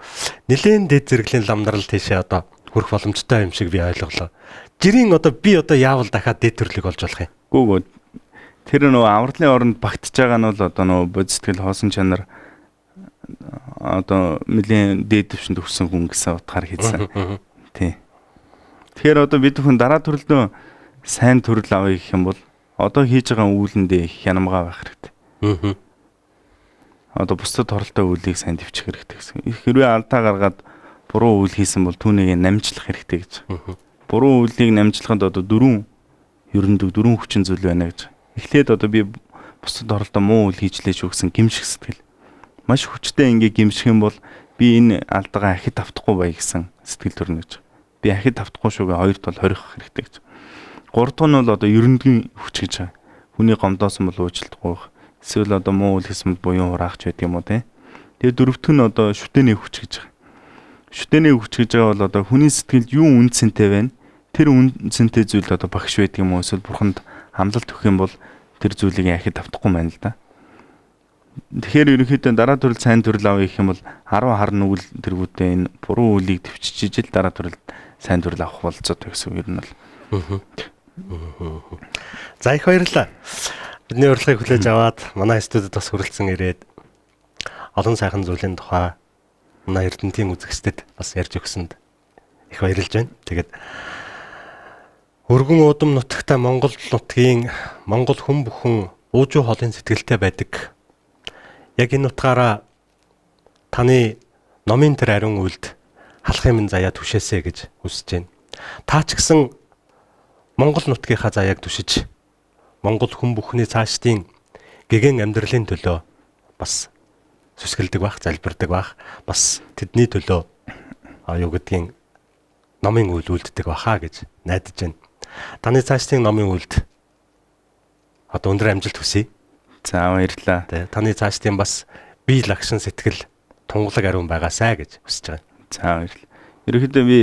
нэлээд дээд зэрэглийн ламнарал тийшээ одоо хүрэх боломжтой юм шиг би ойлголоо. Жирийн одоо би одоо яавал дахиад дээд төрлийг олж болох юм? Гүү. Тэр нөгөө авралын оронд багтж байгаа нь бол одоо нөгөө бод сэтгэл хоосон чанар одоо нэлийн дээд түвшинд хүрсэн хүн гэсэн утгаар хийсэн. Тий. Тэгэхээр одоо бид хүн дараа төрлөө сайн төрөл авъя гэх юм бол одоо хийж байгаа үүлэндээ их хянамгаа байх хэрэгтэй. Одоо бусдад хоролтой үйлийг сайн дэвчих хэрэгтэй гэсэн. Хэрвээ алдаа гаргаад буруу үйл хийсэн бол түүнийг намжлах хэрэгтэй гэж. Буруу үйлийг намжлахад одоо дөрвөн хүчин зүйл байна гэж. Эхлээд одоо би бусдад хоролтой муу үйл хийжлээч гэсэн гимших сэтгэл. Маш хүчтэй ингээ гимших юм бол би энэ алдаагаа ахид автахгүй бай гэсэн сэтгэл төрнө гэж. Би ахид автахгүй шүүгээ хоёрт бол хорих хэрэгтэй гэж. Гурав дахь нь бол одоо ерөнхий хүч гэж байгаа. Хүний гомдоосон бол уучлалтгүй. Эсвэл одоо муу үйл хийсэн буюу хураахч байдаг юм уу те. Тэгээ дөрөвдөх нь одоо шүтээний хүч гэж байгаа. Шүтээний хүч гэж байгаа бол одоо хүний сэтгэлд юу үнцэнтэй байна? Тэр үнцэнтэй зүйл одоо багш байдаг юм уу? Эсвэл бурханд хамлалт өгөх юм бол тэр зүйлийг яхид автахгүй байна л да. Тэгэхээр ерөнхийдөө дараа төрөл сайн төрөл авъя гэх юм бол 10 хар нүгэл тэргүүтээ энэ буруу үлийг төвчж ижил дараа төрөл сайн төрөл авах болцоотой гэсэн юм ер нь бол. За их баярлалаа. Бидний урилгыг хүлээж аваад манай студид бас хүрэлцэн ирээд олон сайхан зүйлийн тухай манай Эрдэнэтийн үзэгчдэд бас ярьж өгсөнд их баярлж байна. Тэгээд өргөн удам нутагтай Монгол нутгийн Монгол хүн бүхэн уужуу хоолын сэтгэлтэй байдаг. Яг энэ утгаараа таны номын тэр ариун үйлд халахын минь заяа түшээсэ гэж хүсэж байна. Та ч гэсэн Монгол нутгийнхаа заяаг түшиж Монгол хүн бүхний цаашдын гэгэн амьдралын төлөө бас сүсгэлдэг бах, залбирдаг бах, бас тэдний төлөө юу гэдгийг номын үйл үлддэг баха гэж найдаж байна. Таны цаашдын номын үлд одоо өндөр амжилт хүсье. За баярлалаа. Таны цаашдын бас бие лагшин сэтгэл тунгалаг ариун байгаасай гэж хүсэж байгаа. За баярлалаа. Ерөнхийдөө би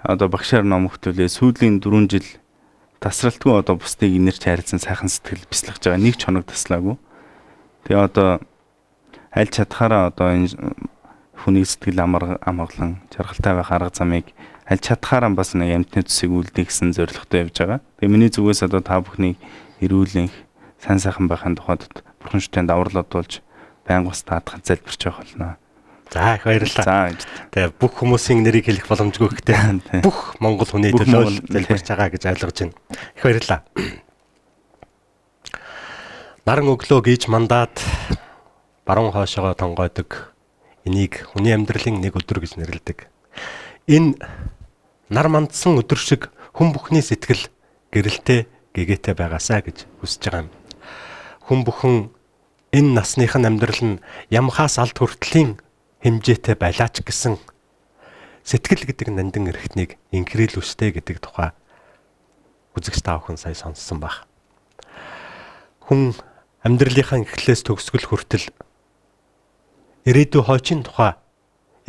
одоо багшаар ном хөтөлөө сүүлийн 4 жил тасралтгүй одоо бусдыг инэрч хайрлсан сайхан сэтгэл бяцлахж байгаа. Нэг ч хоног таслаагүй. Тэгээ одоо аль чадхаараа одоо энэ хүний сэтгэл амгалан жаргалтай байх арга замыг аль чадхаараа бас нэг амьтны төсийг үлдэх гэсэн зорилготой явж байгаа. Тэгээ миний зүгээс одоо та бүхнийг эрүүлэн сайн сайхан байхын тухайд бурхан шүтэнд аврал одуулж байнга бас таатахад залбирч байх болно. За их баярлалаа. Тэгээ бүх хүмүүсийн нэрийг хэлэх боломжгүй гэхдээ бүх монгол хүний төлөө залбирч байгаа гэж ойлгож байна. Их баярлалаа. Наран өглөө гийж мандаад баруун хоошоогоо тонгойдог. Энийг хүний амьдралын нэг өдөр гэж нэрлэдэг. Энэ нар мандсан өдөр шиг хүн бүхний сэтгэл гэрэлтэй гэгээтэй байгаасаа гэж хүсэж байгаа юм. Хүн бүхэн энэ насныхан амьдрал нь ямхаас алд хүртлийн хэмжээтэй байлаач гэсэн сэтгэл гэдэг нандин эрхтнийг инхрийлвэштэй гэдэг тухай үзэгч та бүхэн сая сонссон баг. Хүн амьдралынхаа эхлээс төгсгөл хүртэл ирээдүйн хойчийн тухай,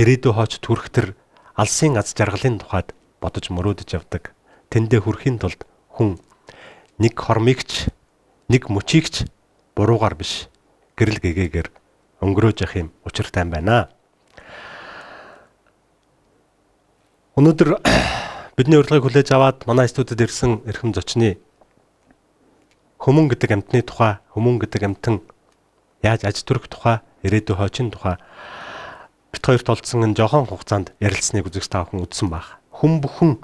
ирээдүйн хойчд хүрэх төр алсын аз жаргалын тухайд бодож мөрөөдөж явдаг. Тэндээ хүрэхийн тулд хүн нэг хормигч, нэг мөчигч буруугаар биш гэрэл гэгээгээр өнгөрөөж явах юм учиртай байна. Өнөөдөр бидний урилгыг хүлээж аваад манай студид ирсэн эрхэм зочны хүмүүн гэдэг амьтны тухай, хүмүүн гэдэг амьтан яаж аж төрөх тухай, ирээдүйн хойчийн тухай бит хоёрт олдсон энэ жохон хугацаанд ярилцсныг үзэгч та бүхэн үзсэн баг. Хүн бүхэн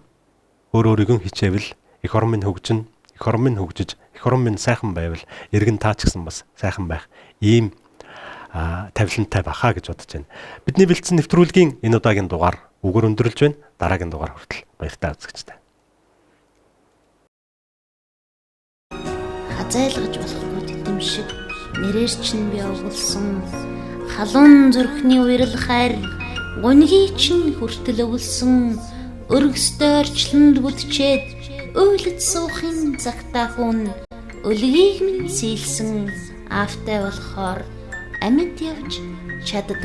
өөр өөрийгөө хичээвэл их орон минь хөгжин, их орон минь хөгжиж, их орон минь сайхан байвал иргэн таа ч гэсэн бас сайхан байх. Ийм тавилантай баха гэж бодож байна. Бидний бэлдсэн нэвтрүүлгийн энэ удаагийн дугаар үгээр өндөрлж байна. Дараагийн дугаар хүртэл баяртай үзэгчтэй. Хазайлгаж болохгүй тэтэм шиг нэрээр чинь би овголсон халуун зүрхний уйрал хайр гунгийн чинь хүртэл өвлсөн өргөстөөрчлөнд бүдчээд өөлөд суухын цагтаа хүн өлгийг минь сийлсэн аавтай болохоор амьд явж чаддаг.